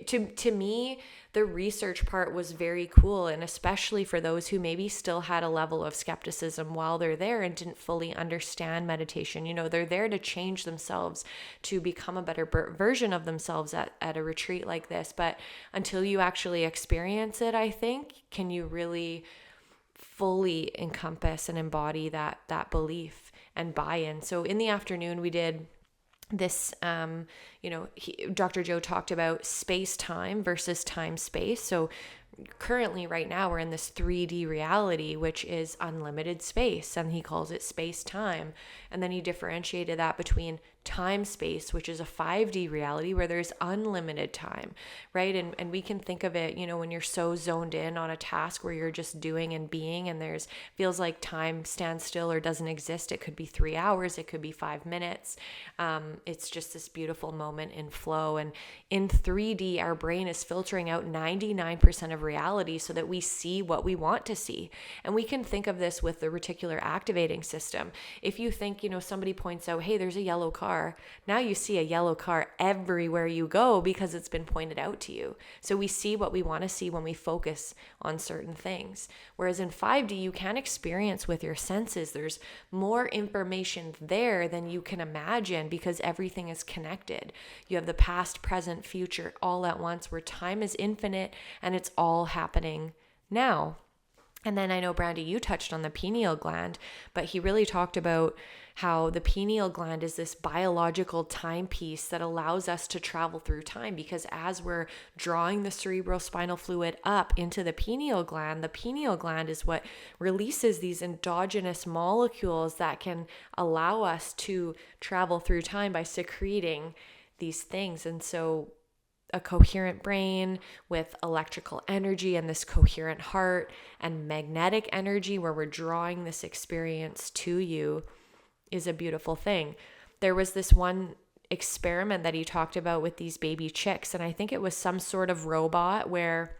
to me, the research part was very cool, and especially for those who maybe still had a level of skepticism while they're there and didn't fully understand meditation. They're there to change themselves, to become a better version of themselves at a retreat like this. But until you actually experience it, I think, can you really fully encompass and embody that belief and buy-in. So in the afternoon, we did this, Dr. Joe talked about space-time versus time-space. So currently right now we're in this 3D reality, which is unlimited space, and he calls it space-time. And then he differentiated that between time-space, which is a 5D reality where there's unlimited time, right? And we can think of it, when you're so zoned in on a task where you're just doing and being, and feels like time stands still or doesn't exist. It could be 3 hours, it could be 5 minutes. It's just this beautiful moment in flow. And in 3D, our brain is filtering out 99% of reality so that we see what we want to see. And we can think of this with the reticular activating system. If you think, somebody points out, hey, there's a yellow car. Now you see a yellow car everywhere you go because it's been pointed out to you. So we see what we want to see when we focus on certain things. Whereas in 5D, you can experience with your senses. There's more information there than you can imagine because everything is connected. You have the past, present, future all at once, where time is infinite and it's all happening now. And then I know, Brandi, you touched on the pineal gland, but he really talked about how the pineal gland is this biological timepiece that allows us to travel through time, because as we're drawing the cerebrospinal fluid up into the pineal gland is what releases these endogenous molecules that can allow us to travel through time by secreting these things. And so a coherent brain with electrical energy and this coherent heart and magnetic energy where we're drawing this experience to you is a beautiful thing. There was this one experiment that he talked about with these baby chicks, and I think it was some sort of robot where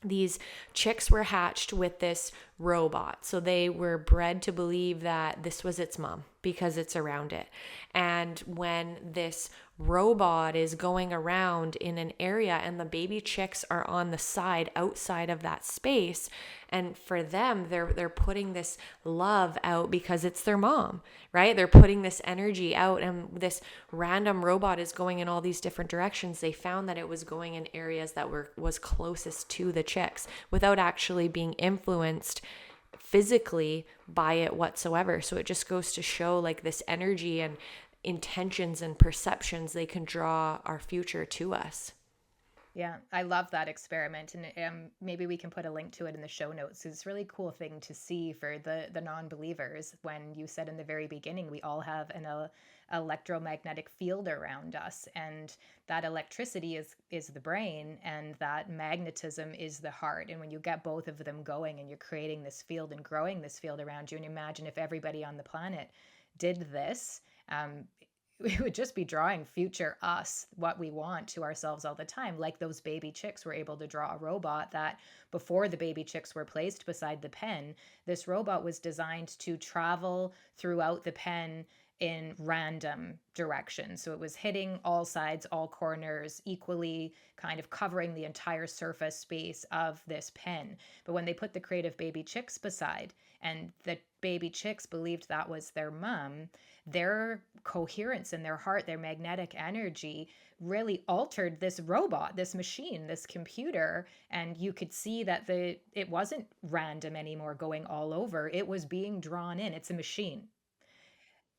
these chicks were hatched with this robot. So they were bred to believe that this was its mom because it's around it. And when this robot is going around in an area and the baby chicks are on the side outside of that space, and for them they're putting this love out because it's their mom, right? They're putting this energy out, and this random robot is going in all these different directions. They found that it was going in areas that was closest to the chicks without actually being influenced physically by it whatsoever. So it just goes to show like this energy and intentions and perceptions, they can draw our future to us. Yeah, I love that experiment, and maybe we can put a link to it in the show notes. It's a really cool thing to see for the non-believers. When you said in the very beginning, we all have an electromagnetic field around us, and that electricity is the brain, and that magnetism is the heart. And when you get both of them going, and you're creating this field and growing this field around you, and imagine if everybody on the planet did this. We would just be drawing future us, what we want, to ourselves all the time. Like those baby chicks were able to draw a robot that before the baby chicks were placed beside the pen, this robot was designed to travel throughout the pen in random directions. So it was hitting all sides, all corners, equally kind of covering the entire surface space of this pen. But when they put the creative baby chicks beside, and the baby chicks believed that was their mom, their coherence in their heart, their magnetic energy really altered this robot, this machine, this computer. And you could see that it wasn't random anymore going all over. It was being drawn in. It's a machine.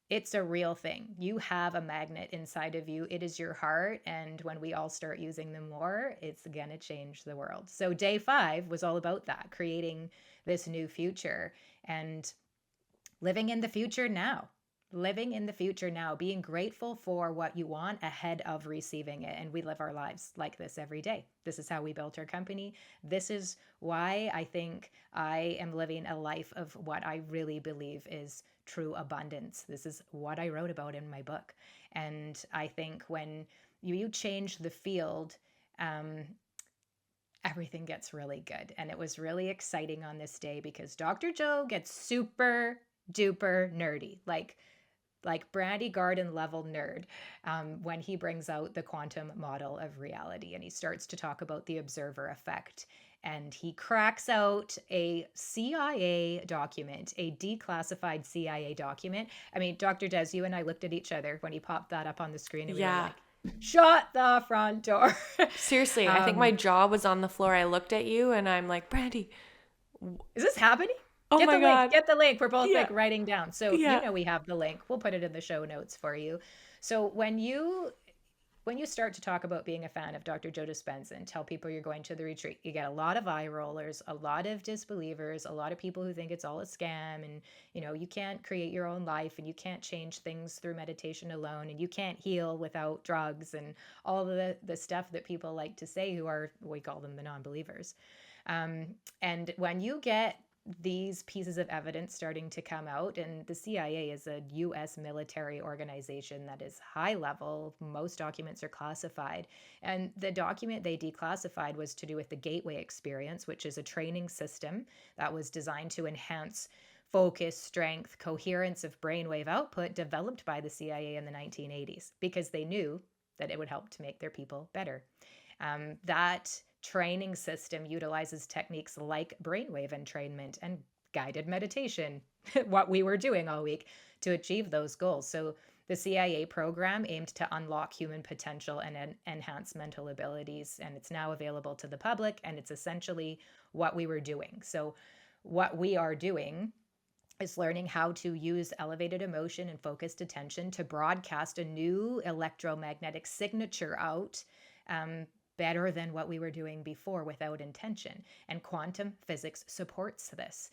It's a real thing. You have a magnet inside of you. It is your heart. And when we all start using them more, it's going to change the world. So day 5 was all about that, creating this new future and living in the future now. Living in the future now, being grateful for what you want ahead of receiving it. And we live our lives like this every day. This is how we built our company. This is why I think I am living a life of what I really believe is true abundance. This is what I wrote about in my book. And I think when you change the field, everything gets really good. And it was really exciting on this day because Dr. Joe gets super duper nerdy, like Brandi Garden level nerd, when he brings out the quantum model of reality, and he starts to talk about the observer effect. And he cracks out a CIA document, a declassified CIA document. I mean, Dr. Des, you and I looked at each other when he popped that up on the screen, and we were like, shut the front door. Seriously, I think my jaw was on the floor. I looked at you and I'm like, Brandi, is this happening? Oh my God. Link. Get the link. We're both like writing down. So you know we have the link. We'll put it in the show notes for you. So when you start to talk about being a fan of Dr. Joe Dispenza and tell people you're going to the retreat, you get a lot of eye rollers, a lot of disbelievers, a lot of people who think it's all a scam, and you can't create your own life, and you can't change things through meditation alone, and you can't heal without drugs, and all the stuff that people like to say, we call them the non-believers. And when you get these pieces of evidence starting to come out, and the CIA is a US military organization that is high level. Most documents are classified. And the document they declassified was to do with the Gateway experience, which is a training system that was designed to enhance focus, strength, coherence of brainwave output, developed by the CIA in the 1980s because they knew that it would help to make their people better. That training system utilizes techniques like brainwave entrainment and guided meditation, what we were doing all week, to achieve those goals. So the CIA program aimed to unlock human potential and enhance mental abilities, and it's now available to the public, and it's essentially what we were doing. So what we are doing is learning how to use elevated emotion and focused attention to broadcast a new electromagnetic signature out, better than what we were doing before without intention. And quantum physics supports this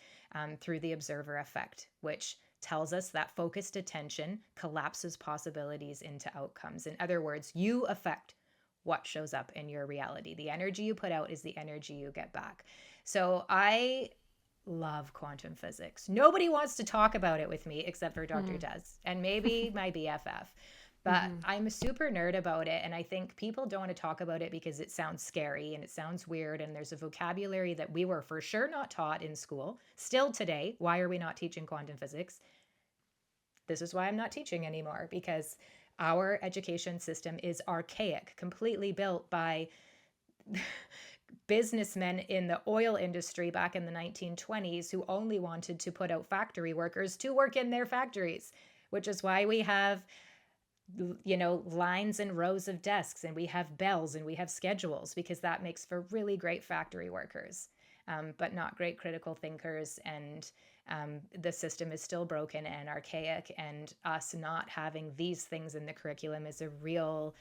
through the observer effect, which tells us that focused attention collapses possibilities into outcomes. In other words, you affect what shows up in your reality. The energy you put out is the energy you get back. So I love quantum physics. Nobody wants to talk about it with me except for Dr. Des and maybe my BFF. But I'm a super nerd about it. And I think people don't want to talk about it because it sounds scary and it sounds weird. And there's a vocabulary that we were for sure not taught in school. Still today, why are we not teaching quantum physics? This is why I'm not teaching anymore, because our education system is archaic, completely built by businessmen in the oil industry back in the 1920s who only wanted to put out factory workers to work in their factories, which is why we have, lines and rows of desks, and we have bells and we have schedules, because that makes for really great factory workers, but not great critical thinkers. And the system is still broken and archaic, and us not having these things in the curriculum is a real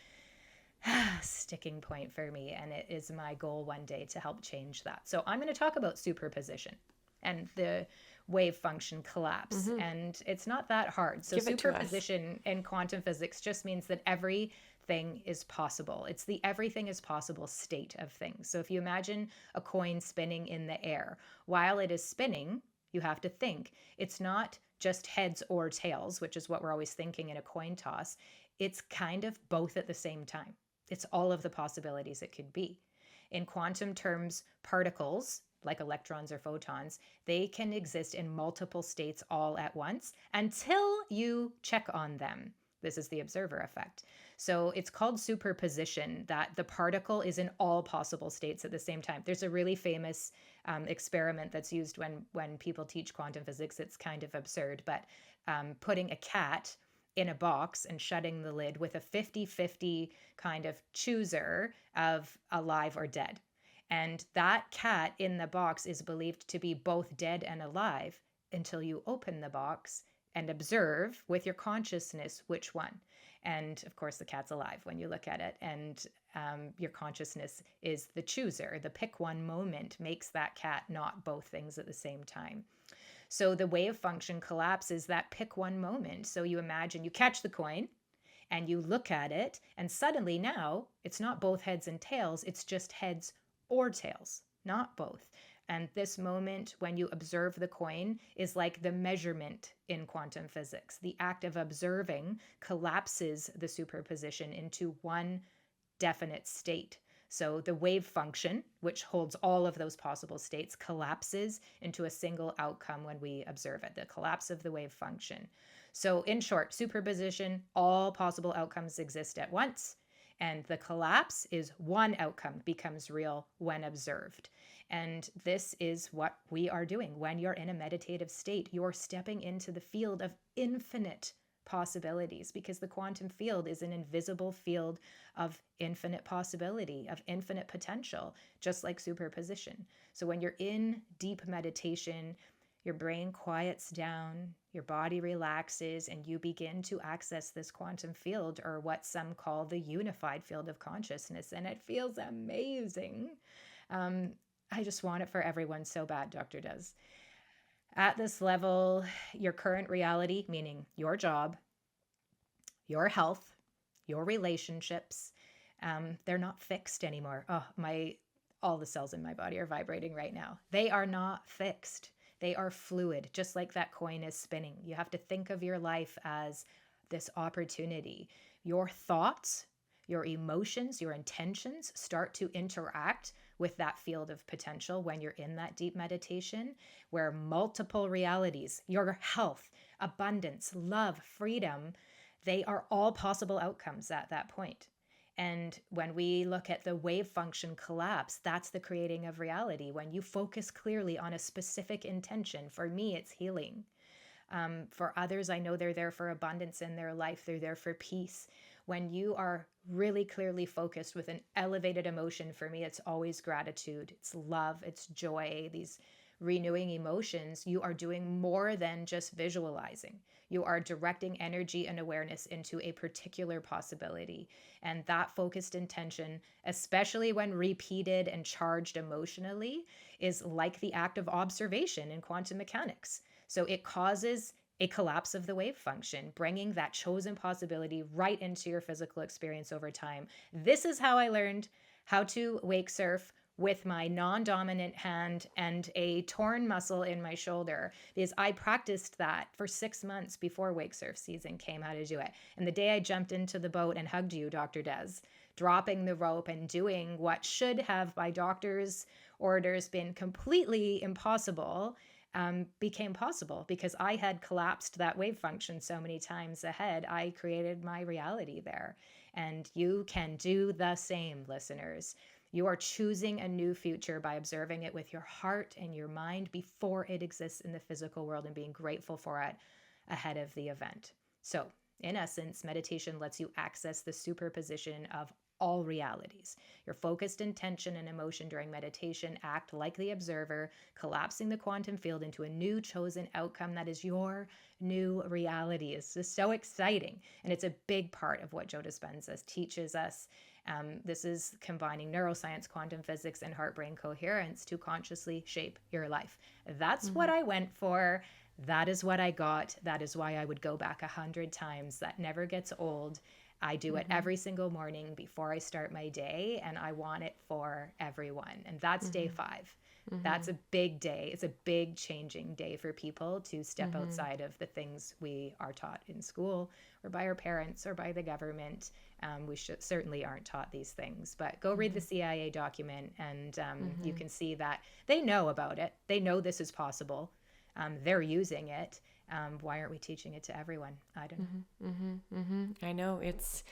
sticking point for me. And it is my goal one day to help change that. So I'm going to talk about superposition and the wave function collapse. And it's not that hard. So superposition in quantum physics just means that everything is possible. It's the everything is possible state of things. So if you imagine a coin spinning in the air, while it is spinning, you have to think it's not just heads or tails, which is what we're always thinking in a coin toss. It's kind of both at the same time. It's all of the possibilities it could be. In quantum terms, particles, like electrons or photons, they can exist in multiple states all at once until you check on them. This is the observer effect. So it's called superposition, that the particle is in all possible states at the same time. There's a really famous experiment that's used when people teach quantum physics. It's kind of absurd, but putting a cat in a box and shutting the lid with a 50-50 kind of chooser of alive or dead. And that cat in the box is believed to be both dead and alive until you open the box and observe with your consciousness which one. And of course, the cat's alive when you look at it. And your consciousness is the chooser. The pick one moment makes that cat not both things at the same time. So the wave function collapses that pick one moment. So you imagine you catch the coin and you look at it, and suddenly now it's not both heads and tails, it's just heads or tails, not both. And this moment when you observe the coin is like the measurement in quantum physics. The act of observing collapses the superposition into one definite state. So the wave function, which holds all of those possible states, collapses into a single outcome when we observe it, the collapse of the wave function. So in short, superposition, all possible outcomes exist at once. And the collapse is one outcome becomes real when observed. And this is what we are doing. When you're in a meditative state, you're stepping into the field of infinite possibilities, because the quantum field is an invisible field of infinite possibility, of infinite potential, just like superposition. So when you're in deep meditation, your brain quiets down, your body relaxes, and you begin to access this quantum field, or what some call the unified field of consciousness. And it feels amazing. I just want it for everyone so bad, Doctor does. At this level, your current reality, meaning your job, your health, your relationships, they're not fixed anymore. All the cells in my body are vibrating right now. They are not fixed. They are fluid, just like that coin is spinning. You have to think of your life as this opportunity. Your thoughts, your emotions, your intentions start to interact with that field of potential when you're in that deep meditation, where multiple realities, your health, abundance, love, freedom, they are all possible outcomes at that point. And when we look at the wave function collapse, that's the creating of reality. When you focus clearly on a specific intention, for me, it's healing. For others, I know they're there for abundance in their life. They're there for peace. When you are really clearly focused with an elevated emotion, for me, it's always gratitude. It's love. It's joy. These renewing emotions, you are doing more than just visualizing. You are directing energy and awareness into a particular possibility. And that focused intention, especially when repeated and charged emotionally, is like the act of observation in quantum mechanics. So it causes a collapse of the wave function, bringing that chosen possibility right into your physical experience over time. This is how I learned how to wake surf with my non-dominant hand and a torn muscle in my shoulder, because I practiced that for 6 months before wake surf season came, how to do it. And the day I jumped into the boat and hugged you, Dr. Des, dropping the rope and doing what should have by doctor's orders been completely impossible, became possible because I had collapsed that wave function so many times ahead. I created my reality there. And you can do the same, listeners. You are choosing a new future by observing it with your heart and your mind before it exists in the physical world and being grateful for it ahead of the event. So, in essence, meditation lets you access the superposition of all realities. Your focused intention and emotion during meditation act like the observer, collapsing the quantum field into a new chosen outcome that is your new reality. It's just so exciting. And it's a big part of what Joe Dispenza teaches us. This is combining neuroscience, quantum physics, and heart-brain coherence to consciously shape your life. That's what I went for. That is what I got. That is why I would go back 100 times. That never gets old. I do it every single morning before I start my day, and I want it for everyone. And that's day 5. That's a big day. It's a big changing day for people to step outside of the things we are taught in school or by our parents or by the government. We certainly aren't taught these things, but go read the CIA document and you can see that they know about it. They know this is possible. They're using it. Why aren't we teaching it to everyone? I don't know. I know it's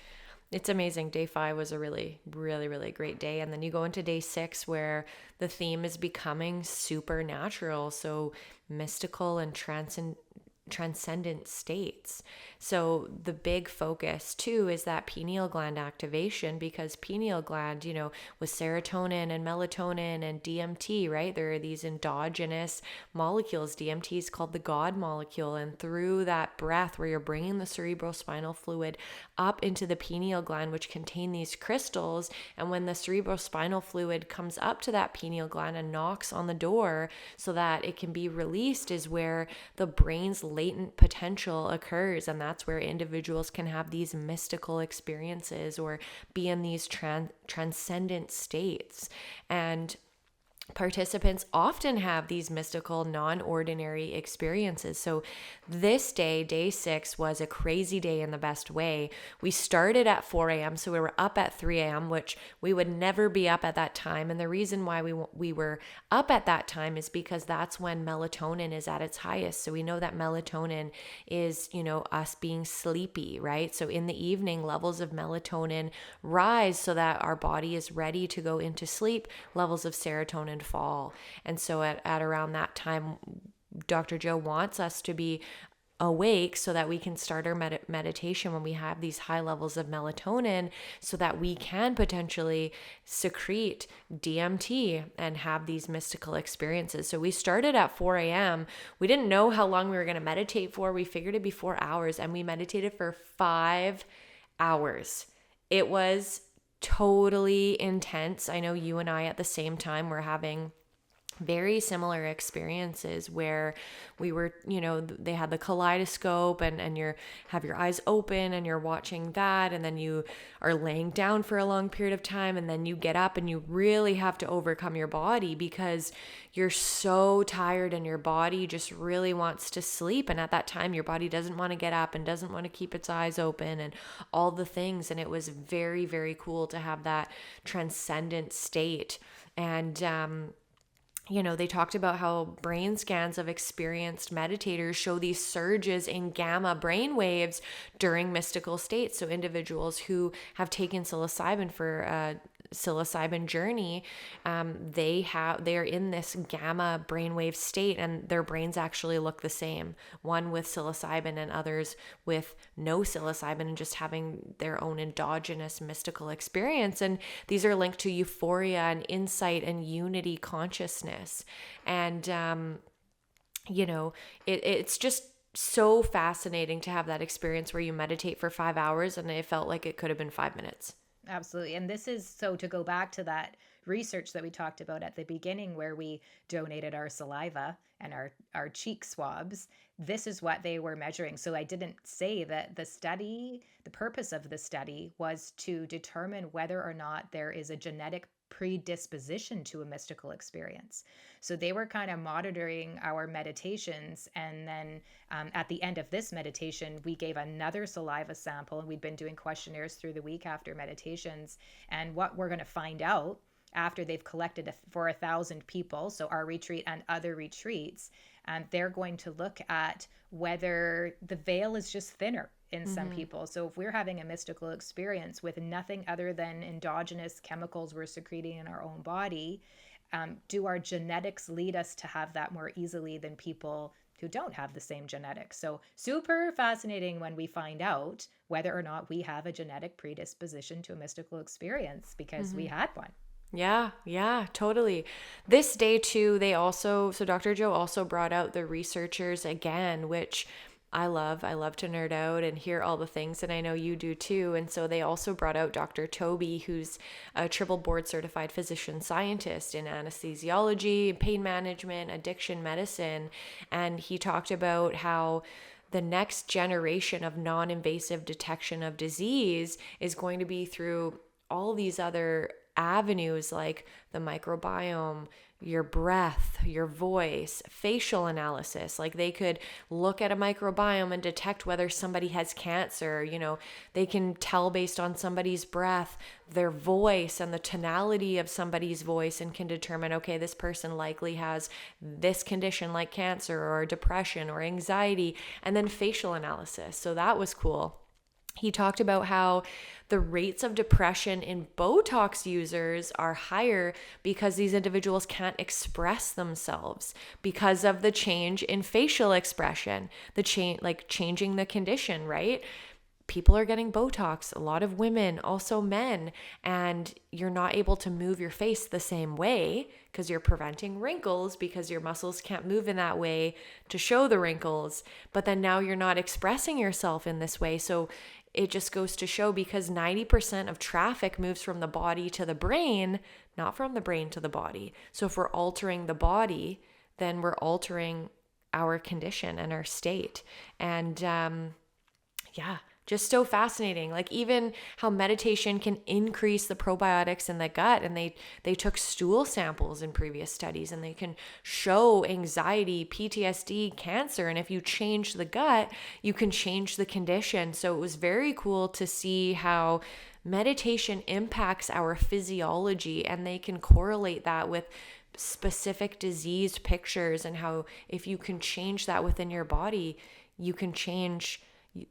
amazing. Day 5 was a really, really, really great day. And then you go into day 6 where the theme is becoming supernatural. So mystical and transcendent states. So the big focus too is that pineal gland activation, because pineal gland, with serotonin and melatonin and DMT, right? There are these endogenous molecules. DMT is called the God molecule. And through that breath where you're bringing the cerebrospinal fluid up into the pineal gland, which contain these crystals, and when the cerebrospinal fluid comes up to that pineal gland and knocks on the door so that it can be released, is where the brain's latent potential occurs. And that's where individuals can have these mystical experiences or be in these transcendent states. And participants often have these mystical, non-ordinary experiences. So this day, day 6, was a crazy day in the best way. We started at 4 a.m., so we were up at 3 a.m., which we would never be up at that time. And the reason why we were up at that time is because that's when melatonin is at its highest. So we know that melatonin is, us being sleepy, right? So in the evening, levels of melatonin rise so that our body is ready to go into sleep. Levels of serotonin fall. And so at around that time, Dr. Joe wants us to be awake so that we can start our meditation when we have these high levels of melatonin, so that we can potentially secrete DMT and have these mystical experiences. So we started at 4 a.m. We didn't know how long we were going to meditate for. We figured it'd be 4 hours, and we meditated for 5 hours. It was totally intense. I know you and I at the same time were having very similar experiences where we were, they had the kaleidoscope and you have your eyes open and you're watching that, and then you are laying down for a long period of time, and then you get up and you really have to overcome your body because you're so tired and your body just really wants to sleep. And at that time, your body doesn't want to get up and doesn't want to keep its eyes open and all the things. And it was very, very cool to have that transcendent state. And, they talked about how brain scans of experienced meditators show these surges in gamma brain waves during mystical states. So individuals who have taken psilocybin for a psilocybin journey, they are in this gamma brainwave state, and their brains actually look the same. One with psilocybin and others with no psilocybin, and just having their own endogenous mystical experience. And these are linked to euphoria and insight and unity consciousness. And it's just so fascinating to have that experience where you meditate for 5 hours and it felt like it could have been 5 minutes. Absolutely. And this is so, to go back to that research that we talked about at the beginning, where we donated our saliva and our cheek swabs, this is what they were measuring. So I didn't say that the purpose of the study was to determine whether or not there is a genetic predisposition to a mystical experience. So they were kind of monitoring our meditations. And then at the end of this meditation, we gave another saliva sample, and we'd been doing questionnaires through the week after meditations. And what we're going to find out after they've collected for 1,000 people, so our retreat and other retreats, they're going to look at whether the veil is just thinner in some people. So if we're having a mystical experience with nothing other than endogenous chemicals we're secreting in our own body, do our genetics lead us to have that more easily than people who don't have the same genetics? So super fascinating when we find out whether or not we have a genetic predisposition to a mystical experience, because we had one. Yeah, totally. This day too, so Dr. Joe also brought out the researchers again, which I love. I love to nerd out and hear all the things, and I know you do too. And so they also brought out Dr. Toby, who's a triple board certified physician scientist in anesthesiology, pain management, addiction medicine. And he talked about how the next generation of non-invasive detection of disease is going to be through all these other avenues, like the microbiome, your breath, your voice, facial analysis. Like they could look at a microbiome and detect whether somebody has cancer. They can tell based on somebody's breath, their voice, and the tonality of somebody's voice, and can determine, okay, this person likely has this condition like cancer or depression or anxiety. And then facial analysis. So that was cool. He talked about how the rates of depression in Botox users are higher because these individuals can't express themselves because of the change in facial expression, changing the condition, right? People are getting Botox, a lot of women, also men, and you're not able to move your face the same way because you're preventing wrinkles because your muscles can't move in that way to show the wrinkles. But then now you're not expressing yourself in this way. So it just goes to show, because 90% of traffic moves from the body to the brain, not from the brain to the body. So if we're altering the body, then we're altering our condition and our state. And just so fascinating. Like even how meditation can increase the probiotics in the gut. And they took stool samples in previous studies, and they can show anxiety, PTSD, cancer. And if you change the gut, you can change the condition. So it was very cool to see how meditation impacts our physiology, and they can correlate that with specific disease pictures, and how if you can change that within your body, you can change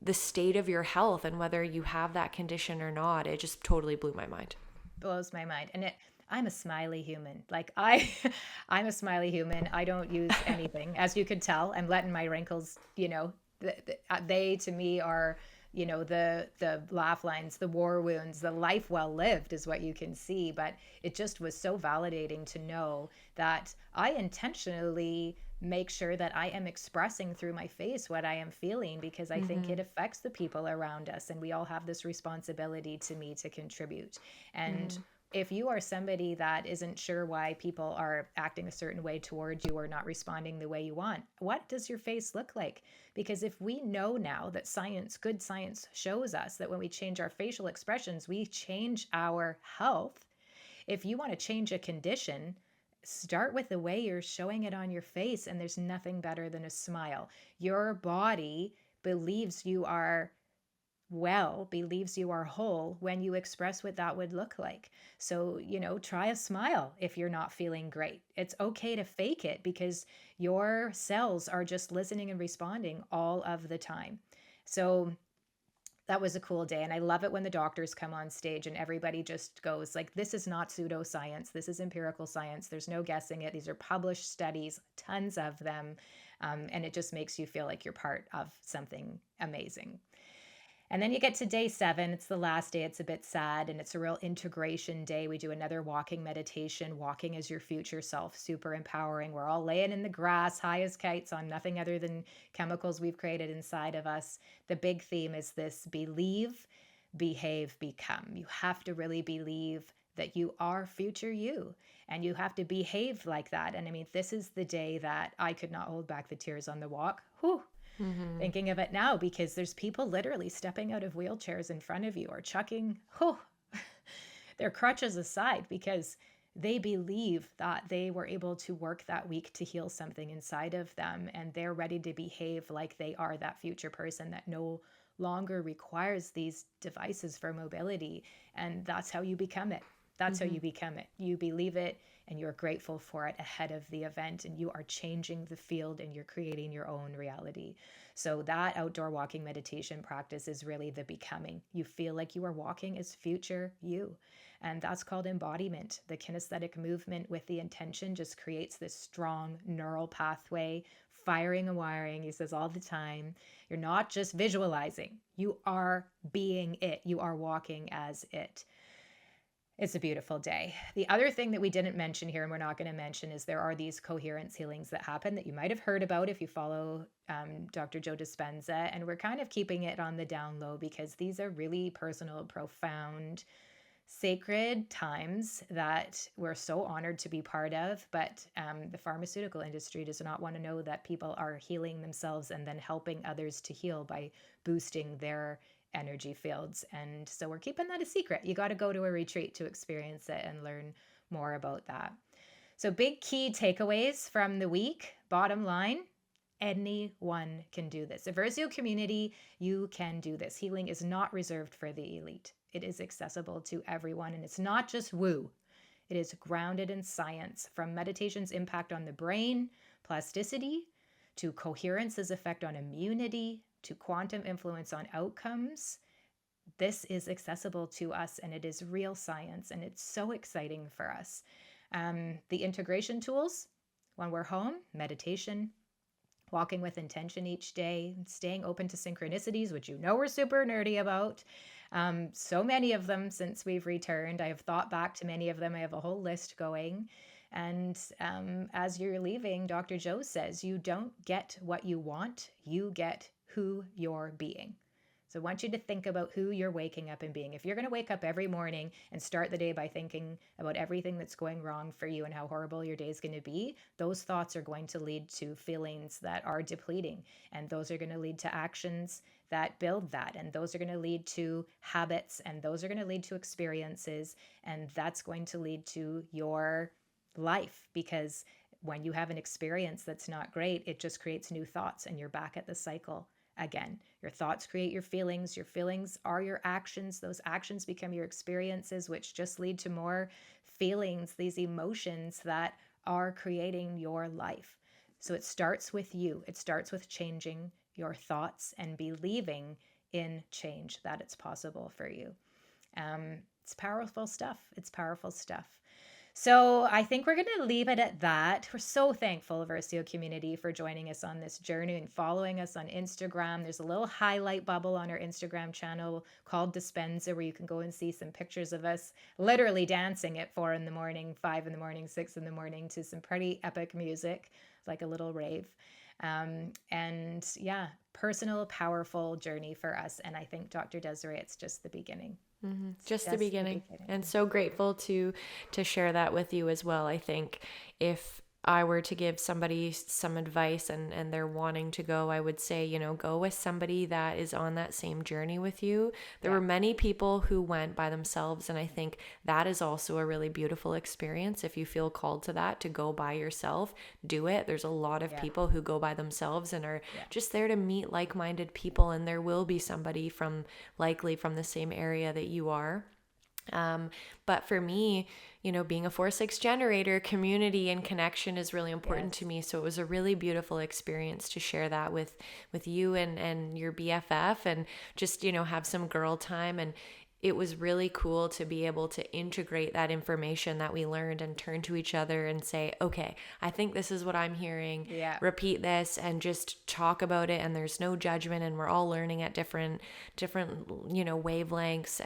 the state of your health and whether you have that condition or not. It just totally blew my mind. Blows my mind. And I'm a smiley human. Like I'm a smiley human. I don't use anything. As you could tell, I'm letting my wrinkles, they to me are, the laugh lines, the war wounds, the life well lived is what you can see. But it just was so validating to know that I intentionally make sure that I am expressing through my face what I am feeling, because I think it affects the people around us, and we all have this responsibility to me to contribute. And if you are somebody that isn't sure why people are acting a certain way towards you or not responding the way you want, what does your face look like? Because if we know now that good science shows us that when we change our facial expressions, we change our health. If you want to change a condition, start with the way you're showing it on your face, and there's nothing better than a smile. Your body believes you are believes you are whole when you express what that would look like. So, try a smile if you're not feeling great. It's okay to fake it, because your cells are just listening and responding all of the time. So that was a cool day. And I love it when the doctors come on stage and everybody just goes like, this is not pseudoscience. This is empirical science. There's no guessing it. These are published studies, tons of them. And it just makes you feel like you're part of something amazing. And then you get to day 7. It's the last day. It's a bit sad, and it's a real integration day. We do another walking meditation, walking as your future self, super empowering. We're all laying in the grass, high as kites on nothing other than chemicals we've created inside of us. The big theme is this: believe, behave, become. You have to really believe that you are future you, and you have to behave like that. And I mean, this is the day that I could not hold back the tears on the walk. Whew. Thinking of it now, because there's people literally stepping out of wheelchairs in front of you, or chucking their crutches aside, because they believe that they were able to work that week to heal something inside of them, and they're ready to behave like they are that future person that no longer requires these devices for mobility. And that's how you become it. That's how you become it. You believe it and you're grateful for it ahead of the event, and you are changing the field and you're creating your own reality. So that outdoor walking meditation practice is really the becoming. You feel like you are walking as future you. And that's called embodiment. The kinesthetic movement with the intention just creates this strong neural pathway, firing and wiring. He says all the time, you're not just visualizing, you are being it. You are walking as it. It's a beautiful day. The other thing that we didn't mention here, and we're not going to mention, is there are these coherence healings that happen that you might have heard about if you follow Dr. Joe Dispenza. And we're kind of keeping it on the down low because these are really personal, profound, sacred times that we're so honored to be part of. But the pharmaceutical industry does not want to know that people are healing themselves and then helping others to heal by boosting their energy fields. And so we're keeping that a secret. You got to go to a retreat to experience it and learn more about that. So big key takeaways from the week. Bottom line, anyone can do this. Eversio community, you can do this. Healing is not reserved for the elite. It is accessible to everyone, and it's not just woo. It is grounded in science, from meditation's impact on the brain, plasticity, to coherence's effect on immunity, to quantum influence on outcomes. This is accessible to us, and it is real science, and it's so exciting for us. The integration tools, when we're home, meditation, walking with intention each day, staying open to synchronicities, which you know we're super nerdy about. So many of them since we've returned. I have thought back to many of them. I have a whole list going. And as you're leaving, Dr. Joe says, you don't get what you want, you get who you're being. So I want you to think about who you're waking up and being. If you're going to wake up every morning and start the day by thinking about everything that's going wrong for you and how horrible your day is going to be, those thoughts are going to lead to feelings that are depleting. And those are going to lead to actions that build that. And those are going to lead to habits. And those are going to lead to experiences. And that's going to lead to your life, because when you have an experience that's not great, it just creates new thoughts and you're back at the cycle again. Your thoughts create your feelings are your actions. Those actions become your experiences, which just lead to more feelings, these emotions that are creating your life. So it starts with you. It starts with changing your thoughts and believing in change, that it's possible for you. It's powerful stuff. It's powerful stuff. So I think we're going to leave it at that. We're so thankful, Eversio community, for joining us on this journey and following us on Instagram. There's a little highlight bubble on our Instagram channel called Dispenza, where you can go and see some pictures of us literally dancing at 4 in the morning, 5 in the morning, 6 in the morning to some pretty epic music, like a little rave. And yeah, personal, powerful journey for us. And I think, Dr. Desiree, it's just the beginning. Just the beginning. And so grateful to share that with you as well. I think if I were to give somebody some advice and they're wanting to go, I would say, go with somebody that is on that same journey with you. There were many people who went by themselves, and I think that is also a really beautiful experience. If you feel called to that, to go by yourself, do it. There's a lot of people who go by themselves and are just there to meet like-minded people, and there will be somebody likely from the same area that you are. But for me, being a 4-6 generator, community and connection is really important to me. So it was a really beautiful experience to share that with you and your BFF, and just, have some girl time. And it was really cool to be able to integrate that information that we learned and turn to each other and say, okay, I think this is what I'm hearing. Yeah. Repeat this and just talk about it. And there's no judgment, and we're all learning at different, wavelengths,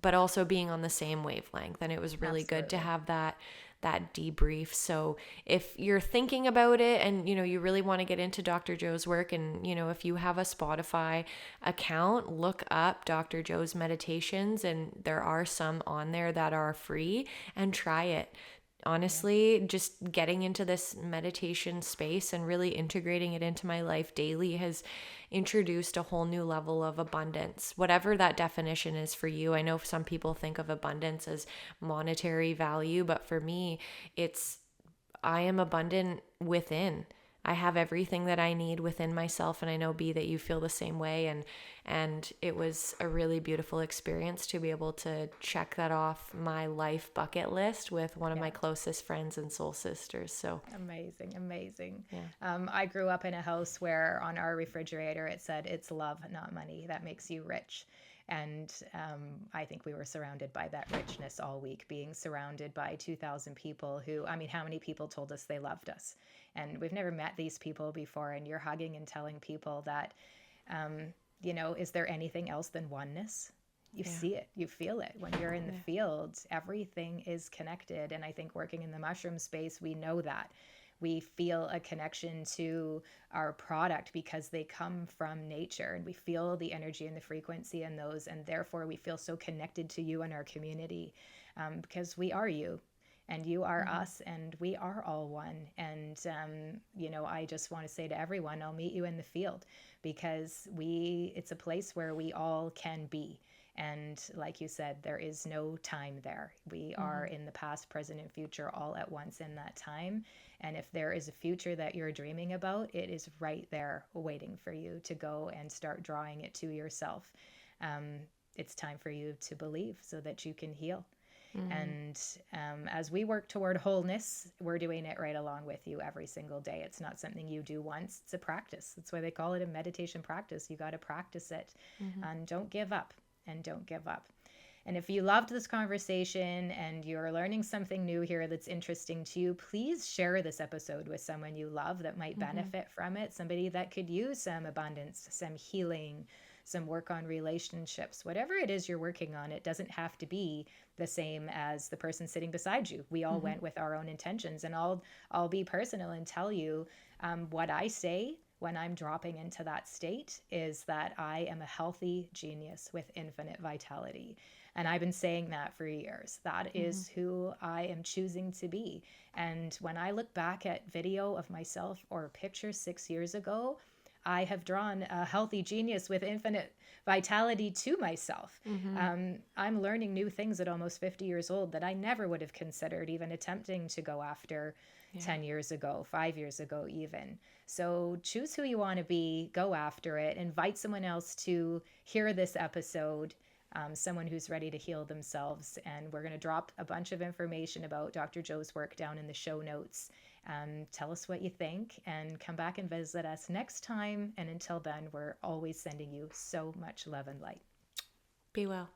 but also being on the same wavelength. And it was really good to have that debrief. So if you're thinking about it and, you really want to get into Dr. Joe's work, and, if you have a Spotify account, look up Dr. Joe's meditations, and there are some on there that are free, and try it. honestly, just getting into this meditation space and really integrating it into my life daily has introduced a whole new level of abundance, whatever that definition is for you. I know some people think of abundance as monetary value, but for me, it's I am abundant within. I have everything that I need within myself, and I know B that you feel the same way, and it was a really beautiful experience to be able to check that off my life bucket list with one of my closest friends and soul sisters. So amazing. yeah. I grew up in a house where on our refrigerator it said, "It's love, not money, that makes you rich." And I think we were surrounded by that richness all week, being surrounded by 2,000 people who, I mean, how many people told us they loved us? And we've never met these people before. And you're hugging and telling people that, is there anything else than oneness? You see it, you feel it. When you're in the field, everything is connected. And I think working in the mushroom space, we know that. We feel a connection to our product because they come from nature, and we feel the energy and the frequency in those, and therefore we feel so connected to you and our community, because we are you and you are us, and we are all one. And I just want to say to everyone, I'll meet you in the field, because it's a place where we all can be. And like you said, there is no time there. We are in the past, present, and future all at once in that time. And if there is a future that you're dreaming about, it is right there waiting for you to go and start drawing it to yourself. It's time for you to believe so that you can heal. And as we work toward wholeness, we're doing it right along with you every single day. It's not something you do once. It's a practice. That's why they call it a meditation practice. You got to practice it. And don't give up. And don't give up. And if you loved this conversation and you're learning something new here that's interesting to you, please share this episode with someone you love that might benefit from it. Somebody that could use some abundance, some healing, some work on relationships, whatever it is you're working on. It doesn't have to be the same as the person sitting beside you. We all went with our own intentions, and I'll be personal and tell you what I say when I'm dropping into that state is that I am a healthy genius with infinite vitality. And I've been saying that for years. That is who I am choosing to be. And when I look back at video of myself or pictures 6 years ago, I have drawn a healthy genius with infinite vitality to myself. I'm learning new things at almost 50 years old that I never would have considered even attempting to go after 10 years ago, 5 years ago even. So choose who you want to be, go after it, invite someone else to hear this episode, someone who's ready to heal themselves. And we're going to drop a bunch of information about Dr. Joe's work down in the show notes. Tell us what you think and come back and visit us next time. And until then, we're always sending you so much love and light. Be well.